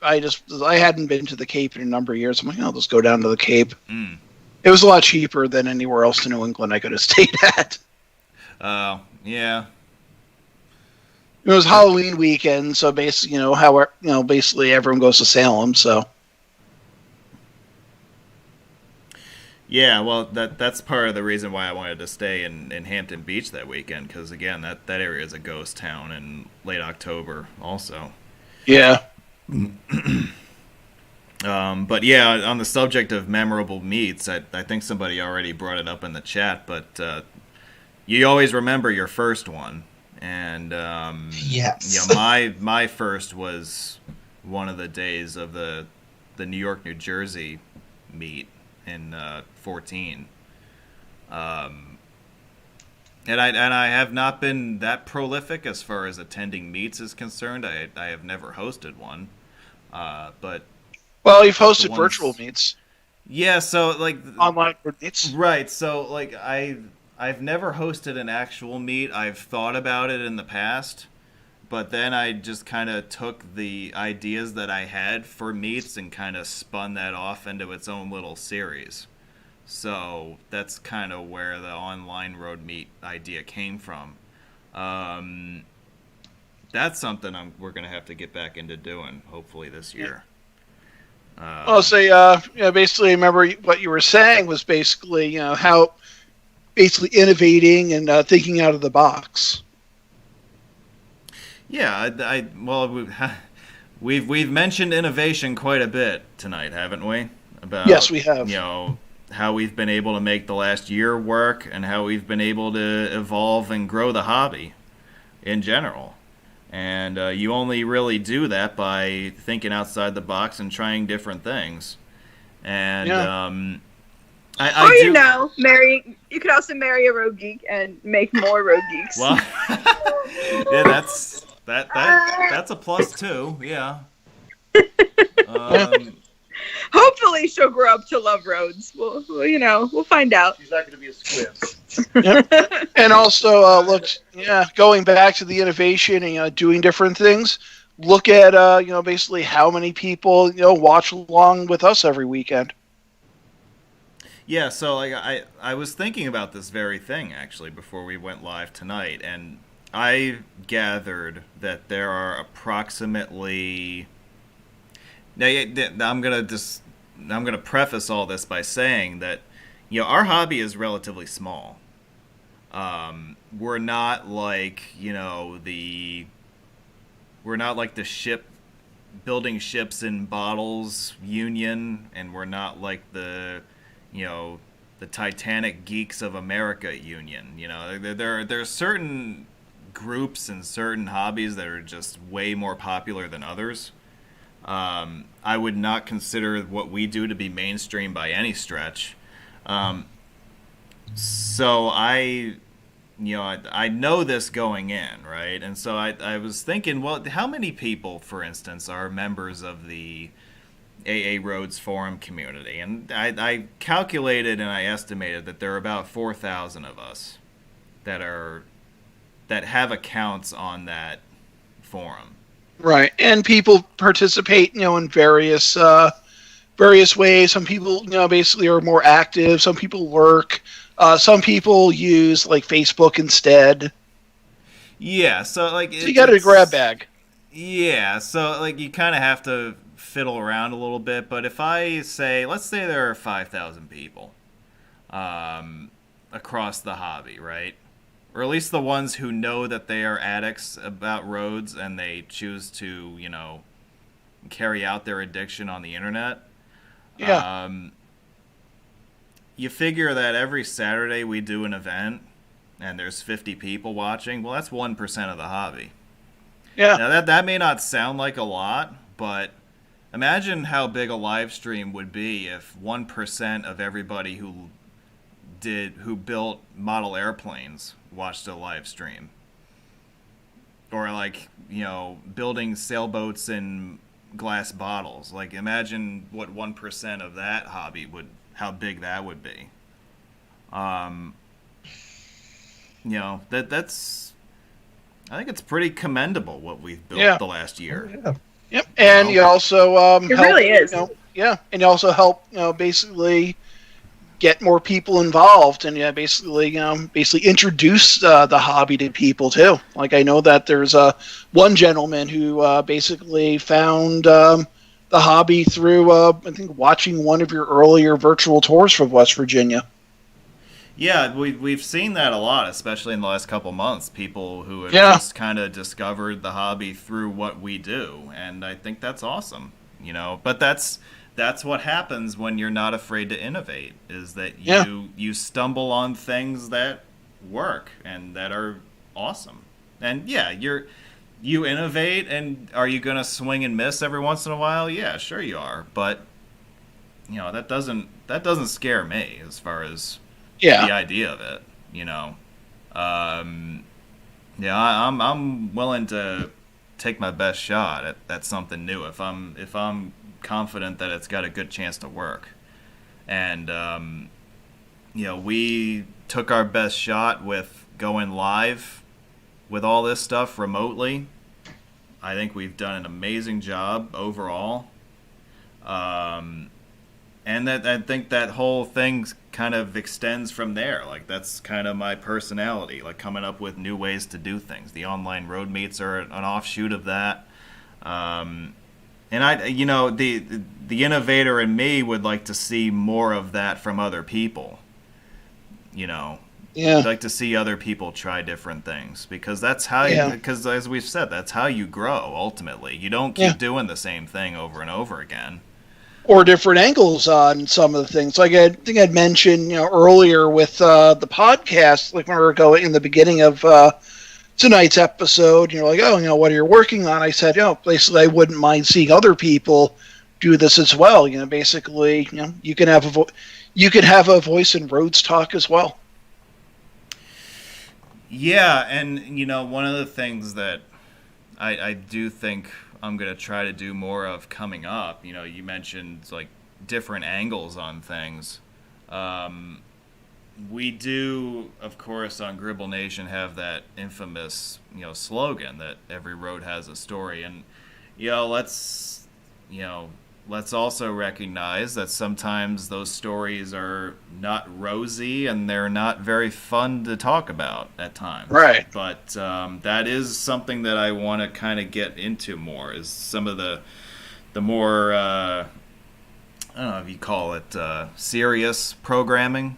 I hadn't been to the Cape in a number of years. I'm like, I'll just go down to the Cape. Mm. It was a lot cheaper than anywhere else in New England I could have stayed at. Oh, yeah. It was Halloween weekend, so basically, basically everyone goes to Salem, so. Yeah, well, that's part of the reason why I wanted to stay in Hampton Beach that weekend, because, again, that area is a ghost town in late October also. Yeah. But yeah, on the subject of memorable meets, I think somebody already brought it up in the chat, but you always remember your first one. And yes. My first was one of the days of the New York, New Jersey meet in 14. And I have not been that prolific as far as attending meets is concerned. I have never hosted one. But well, you've hosted virtual meets. Yeah, so like online meets. Right. So like I've never hosted an actual meet. I've thought about it in the past, but then I just kind of took the ideas that I had for meets and kind of spun that off into its own little series. So that's kind of where the online road meet idea came from. That's something we're going to have to get back into doing, hopefully this year. Basically, I remember what you were saying was basically, how basically innovating and thinking out of the box. Yeah, we've mentioned innovation quite a bit tonight, haven't we? Yes, we have. How we've been able to make the last year work and how we've been able to evolve and grow the hobby in general. And you only really do that by thinking outside the box and trying different things. And you could also marry a road geek and make more road geeks. Well, yeah, that's a plus too. Yeah. Hopefully, she'll grow up to love roads. We'll find out. She's not going to be a squib. Yep. And also, going back to the innovation and doing different things. Look at basically how many people watch along with us every weekend. Yeah, so like I was thinking about this very thing actually before we went live tonight, and I gathered that there are approximately I'm gonna preface all this by saying that, our hobby is relatively small. We're not like, we're not like the ship building ships in bottles union, and we're not like the Titanic Geeks of America union. There are certain groups and certain hobbies that are just way more popular than others. I would not consider what we do to be mainstream by any stretch. So I know this going in, right? And so I was thinking, well, how many people, for instance, are members of the AA Roads Forum community? And I calculated and I estimated that there are about 4,000 of us that have accounts on that forum. Right, and people participate, in various ways. Some people, basically are more active. Some people lurk. Some people use like Facebook instead. Yeah, so you got a grab bag. Yeah, so you kind of have to fiddle around a little bit. But if let's say there are 5,000 people across the hobby, right? Or at least the ones who know that they are addicts about roads and they choose to, carry out their addiction on the internet. Yeah. You figure that every Saturday we do an event and there's 50 people watching. Well, that's 1% of the hobby. Yeah. Now that may not sound like a lot, but imagine how big a live stream would be if 1% of everybody who built model airplanes watched a live stream. Or building sailboats in glass bottles. Imagine what 1% of that hobby how big that would be. That's I think it's pretty commendable what we've built the last year. Yeah. Yep, and you also It really is. And you also help basically get more people involved, and basically introduce the hobby to people too. Like I know that there's one gentleman who basically found the hobby through I think watching one of your earlier virtual tours from West Virginia. Yeah, we've seen that a lot, especially in the last couple months. People who have just kind of discovered the hobby through what we do, and I think that's awesome. But that's what happens when you're not afraid to innovate. Is that you stumble on things that work and that are awesome, and you innovate. And are you gonna swing and miss every once in a while? Yeah, sure you are, but that doesn't scare me as far as the idea of it, I'm willing to take my best shot at something new if I'm confident that it's got a good chance to work. And we took our best shot with going live with all this stuff remotely. I think we've done an amazing job overall. And that I think that whole thing kind of extends from there. That's kind of my personality, coming up with new ways to do things. The online road meets are an offshoot of that. And the innovator in me would like to see more of that from other people. I'd like to see other people try different things, because that's how because as we've said, that's how you grow ultimately. You don't keep doing the same thing over and over again. Or different angles on some of the things. Like I think I'd mentioned, earlier with the podcast, when we were going in the beginning of tonight's episode, what are you working on? I said, basically I wouldn't mind seeing other people do this as well. Basically, you can have a voice in roads talk as well. Yeah, and one of the things that I do think I'm going to try to do more of coming up, you mentioned different angles on things. We do, of course, on Gribble Nation have that infamous, slogan that every road has a story. And, let's also recognize that sometimes those stories are not rosy and they're not very fun to talk about at times. Right. But that is something that I want to kind of get into more, is some of the more I don't know if you call it serious programming.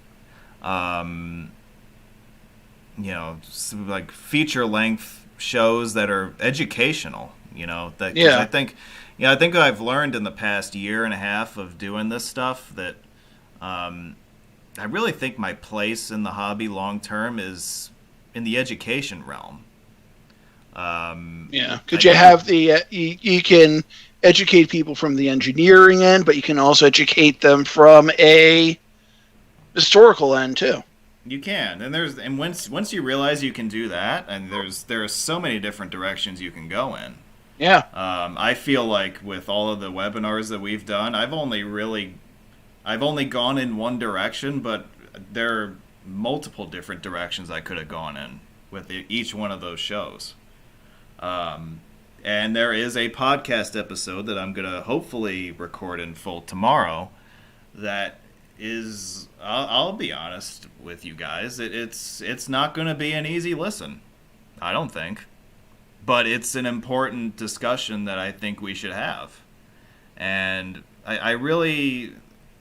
Like feature length shows that are educational. That 'cause I think I've learned in the past year and a half of doing this stuff that I really think my place in the hobby long term is in the education realm. Could you have you can educate people from the engineering end, but you can also educate them from a historical end too. You can, and once you realize you can do that, and there are so many different directions you can go in. Yeah. I feel like with all of the webinars that we've done, I've only gone in one direction, but there are multiple different directions I could have gone in with each one of those shows. And there is a podcast episode that I'm going to hopefully record in full tomorrow that is, I'll be honest with you guys, it's not going to be an easy listen, I don't think. But it's an important discussion that I think we should have. And I really,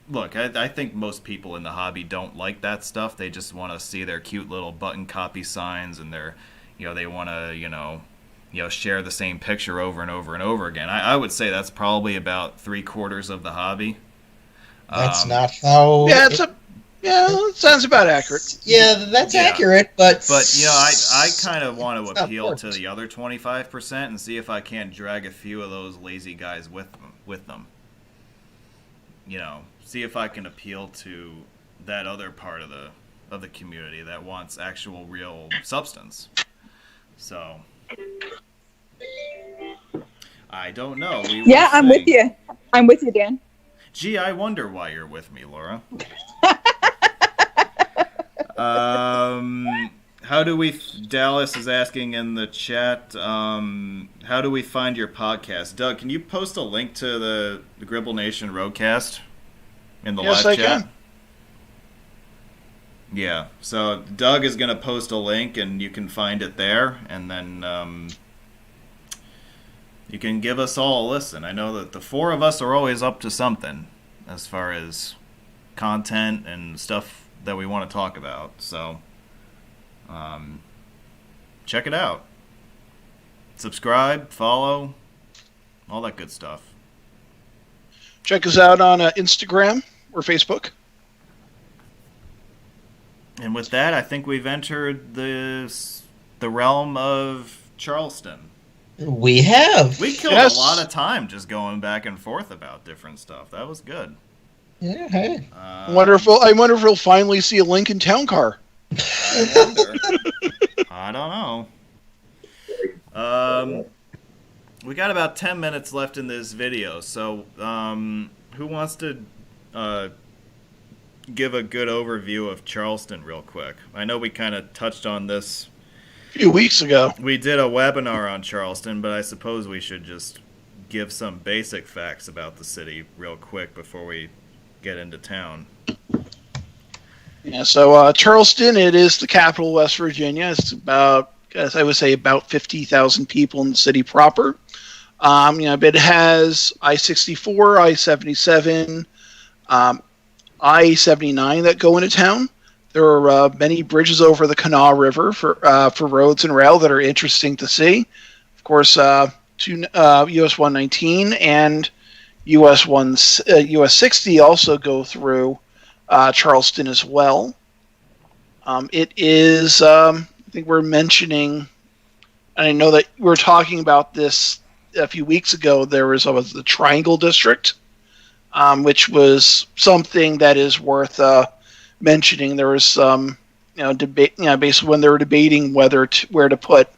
look, I think most people in the hobby don't like that stuff. They just want to see their cute little button copy signs and they want to, share the same picture over and over and over again. I would say that's probably about 3/4 of the hobby. That's not how. It sounds about accurate. Yeah, that's accurate, but I kind of want to appeal to the other 25% and see if I can't drag a few of those lazy guys with them. See if I can appeal to that other part of the community that wants actual real substance. So I don't know. I'm with you. I'm with you, Dan. Gee, I wonder why you're with me, Laura. How do we? Dallas is asking in the chat. How do we find your podcast? Doug, can you post a link to the Gribble Nation Roadcast in the live chat? Can. Yeah. So Doug is going to post a link, and you can find it there, and then you can give us all a listen. I know that the four of us are always up to something as far as content and stuff that we want to talk about. So check it out. Subscribe, follow, all that good stuff. Check us out on Instagram or Facebook. And with that, I think we've entered the realm of Charleston. We have. We killed a lot of time just going back and forth about different stuff. That was good. Yeah, hey. I wonder if we'll finally see a Lincoln Town Car. I don't know. We got about 10 minutes left in this video, so who wants to give a good overview of Charleston real quick? I know we kind of touched on this a few weeks ago. We did a webinar on Charleston, but I suppose we should just give some basic facts about the city real quick before we get into town. Yeah, so Charleston, it is the capital of West Virginia. It's about, I would say, about 50,000 people in the city proper. It has I-64, I-77, I-79 that go into town. There are many bridges over the Kanawha River for roads and rail that are interesting to see. Of course, US 119 and US 60 also go through Charleston as well. It is, I think we're mentioning, and I know that we were talking about this a few weeks ago, there was the Triangle District, which was something that is worth mentioning. There was some, debate, basically when they were debating where to put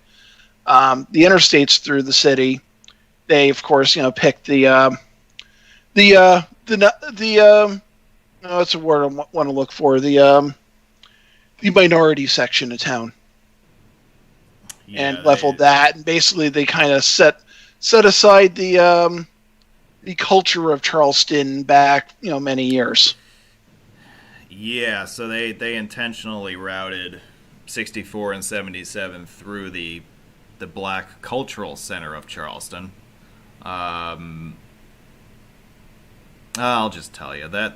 the interstates through the city, they of course, picked what's a word I want to look for, the minority section of town, and leveled that, and basically they kind of set aside the culture of Charleston back, many years. Yeah, so they intentionally routed 64 and 77 through the Black Cultural Center of Charleston. I'll just tell you that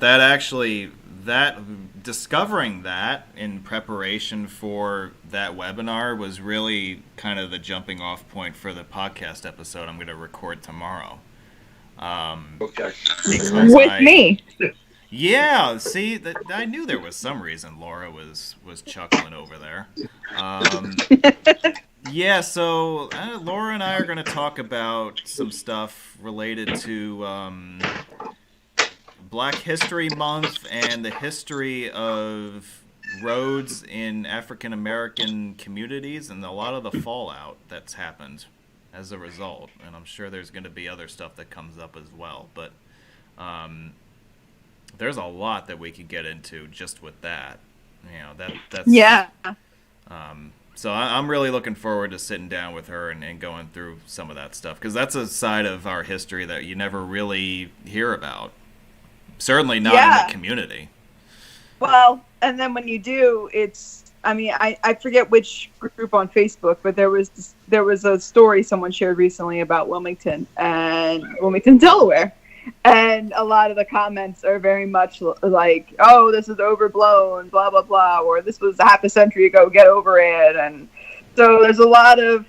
discovering that in preparation for that webinar was really kind of the jumping off point for the podcast episode I'm going to record tomorrow. Okay. With me. Yeah, see, I knew there was some reason Laura was chuckling over there. Yeah, so Laura and I are going to talk about some stuff related to Black History Month and the history of roads in African American communities and a lot of the fallout that's happened as a result. And I'm sure there's going to be other stuff that comes up as well. But there's a lot that we could get into just with that. You know, that's Yeah. So I'm really looking forward to sitting down with her and going through some of that stuff, because that's a side of our history that you never really hear about. Certainly not in the community. Well, and then when you do, I forget which group on Facebook, but there was a story someone shared recently about Wilmington, Delaware. And a lot of the comments are very much like, oh, this is overblown, blah, blah, blah, or this was half a century ago, get over it. And so there's a lot of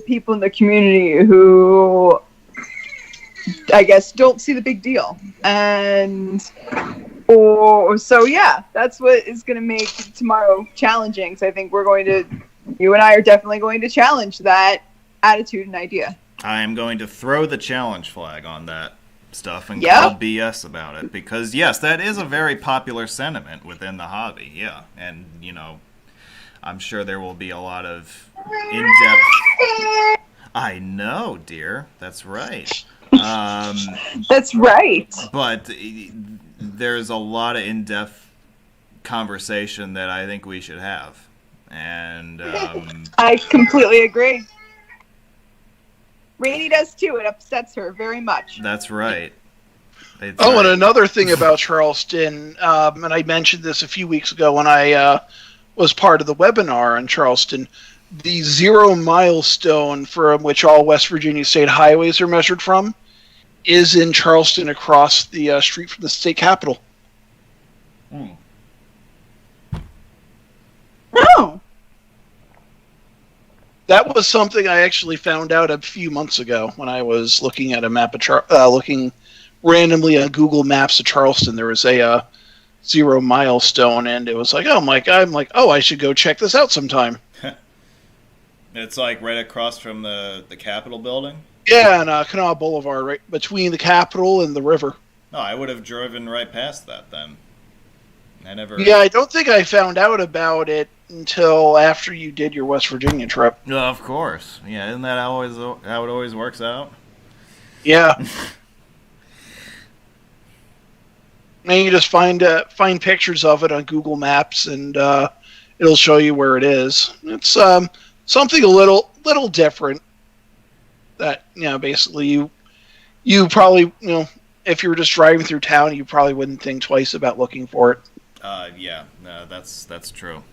people in the community who, I guess, don't see the big deal. And so, yeah, that's what is going to make tomorrow challenging. So I think you and I are definitely going to challenge that attitude and idea. I am going to throw the challenge flag on that stuff and call BS about it, because yes, that is a very popular sentiment within the hobby. Yeah, and I'm sure there will be a lot of in-depth. I know, dear. That's right. That's right. But there's a lot of in-depth conversation that I think we should have, and I completely agree. Rainey does too. It upsets her very much. That's right. And another thing about Charleston, and I mentioned this a few weeks ago when I was part of the webinar on Charleston, the 0 milestone from which all West Virginia state highways are measured from is in Charleston, across the street from the state capitol. Oh. That was something I actually found out a few months ago when I was looking at a map of looking randomly on Google Maps of Charleston. There was a 0 milestone, and it was like, I'm like, I should go check this out sometime. It's like right across from the Capitol building? Yeah, on Canal Boulevard, right between the Capitol and the river. No, I would have driven right past that then. Yeah, I don't think I found out about it until after you did your West Virginia trip. Of course. Yeah, isn't that how it always works out? Yeah. And you just find pictures of it on Google Maps, and it'll show you where it is. It's something a little different. That basically you probably if you were just driving through town, you probably wouldn't think twice about looking for it. Yeah, no, that's true.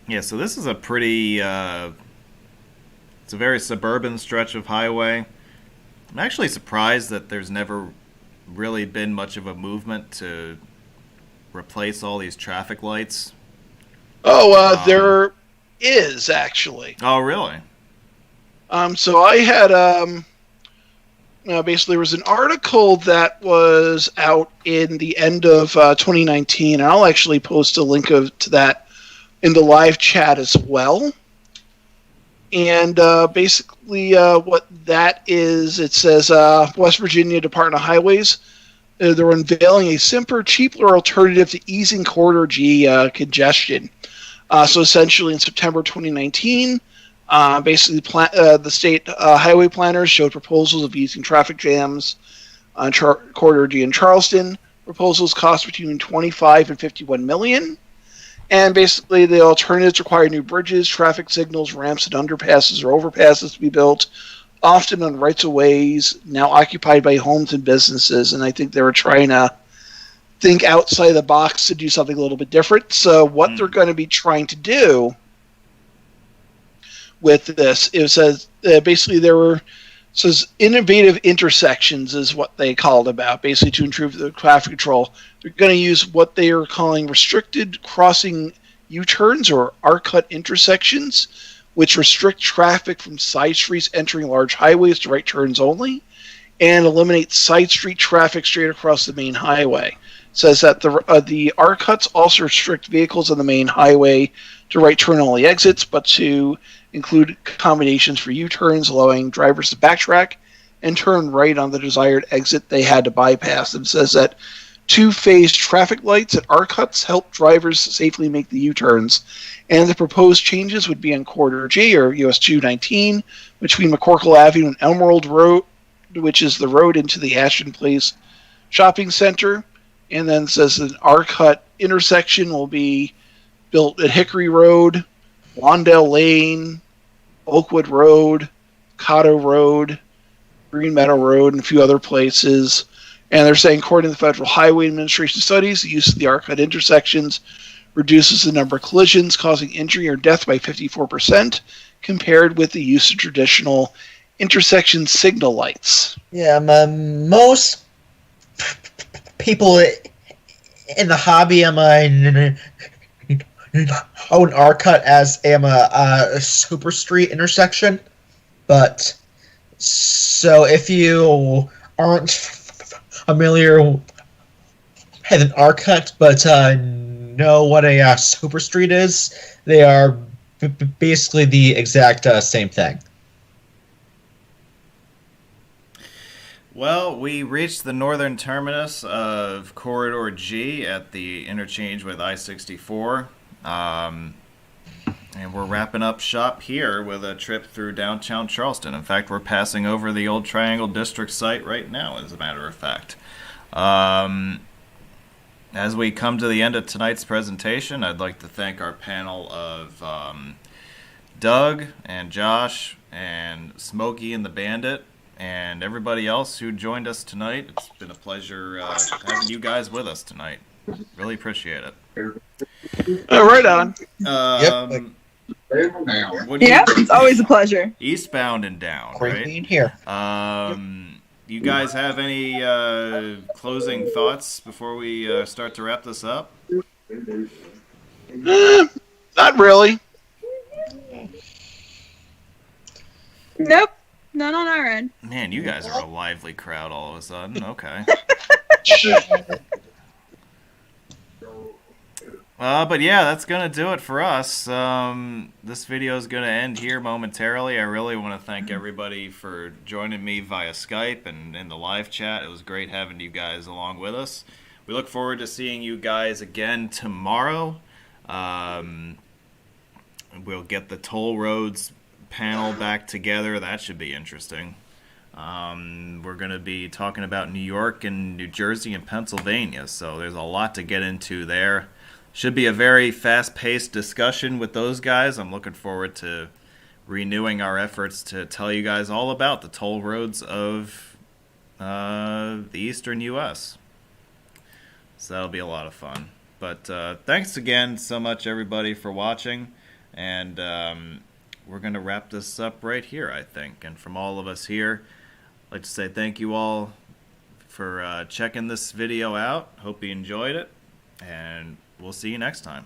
Yeah, so this is a pretty it's a very suburban stretch of highway. I'm actually surprised that there's never really been much of a movement to replace all these traffic lights. There is actually. Oh, really? So I had basically there was an article that was out in the end of 2019, and I'll actually post a link to that in the live chat as well. And basically what that is, it says West Virginia Department of Highways, they're unveiling a simpler, cheaper alternative to easing Corridor G congestion. So essentially in September 2019, basically the state highway planners showed proposals of easing traffic jams on Corridor G in Charleston. Proposals cost between $25 and $51 million. And basically the alternatives require new bridges, traffic signals, ramps, and underpasses or overpasses to be built, often on rights-of-ways now occupied by homes and businesses. And I think they were trying to think outside the box to do something a little bit different. So what they're going to be trying to do with this. It says basically there were says innovative intersections is what they called about, basically to improve the traffic control. They're going to use what they are calling restricted crossing U-turns or R-cut intersections, which restrict traffic from side streets entering large highways to right turns only, and eliminate side street traffic straight across the main highway. It says that the R-cuts also restrict vehicles on the main highway to right turn only exits, but to include accommodations for U-turns, allowing drivers to backtrack and turn right on the desired exit they had to bypass. And says that two-phase traffic lights at R-cuts help drivers safely make the U-turns. And the proposed changes would be on Corridor G, or US 219, between McCorkle Avenue and Emerald Road, which is the road into the Ashton Place Shopping Center. And then says an R-cut intersection will be built at Hickory Road, Wandale Lane, Oakwood Road, Cotto Road, Green Meadow Road, and a few other places. And they're saying, according to the Federal Highway Administration studies, the use of the R-cut intersections reduces the number of collisions causing injury or death by 54% compared with the use of traditional intersection signal lights. Yeah, most people in the hobby own R-cut as a super street intersection, but so if you aren't familiar with an R-cut but know what a super street is, they are basically the exact same thing. Well, we reached the northern terminus of Corridor G at the interchange with I-64. And we're wrapping up shop here with a trip through downtown Charleston. In fact, we're passing over the old Triangle District site right now, as a matter of fact. As we come to the end of tonight's presentation, I'd like to thank our panel of Doug and Josh and Smokey and the Bandit and everybody else who joined us tonight. It's been a pleasure having you guys with us tonight. Really appreciate it. Right on. It's always a pleasure. Eastbound and down, Great right? being here. You guys have any closing thoughts before we start to wrap this up? Not really. Nope. None on our end. Man, you guys are a lively crowd all of a sudden. Okay. But yeah, that's going to do it for us. This video is going to end here momentarily. I really want to thank everybody for joining me via Skype and in the live chat. It was great having you guys along with us. We look forward to seeing you guys again tomorrow. We'll get the toll roads panel back together. That should be interesting. We're going to be talking about New York and New Jersey and Pennsylvania, so there's a lot to get into there. Should be a very fast-paced discussion with those guys. I'm looking forward to renewing our efforts to tell you guys all about the toll roads of the eastern U.S. So that'll be a lot of fun. But thanks again so much, everybody, for watching. And we're going to wrap this up right here, I think. And from all of us here, I'd like to say thank you all for checking this video out. Hope you enjoyed it. And we'll see you next time.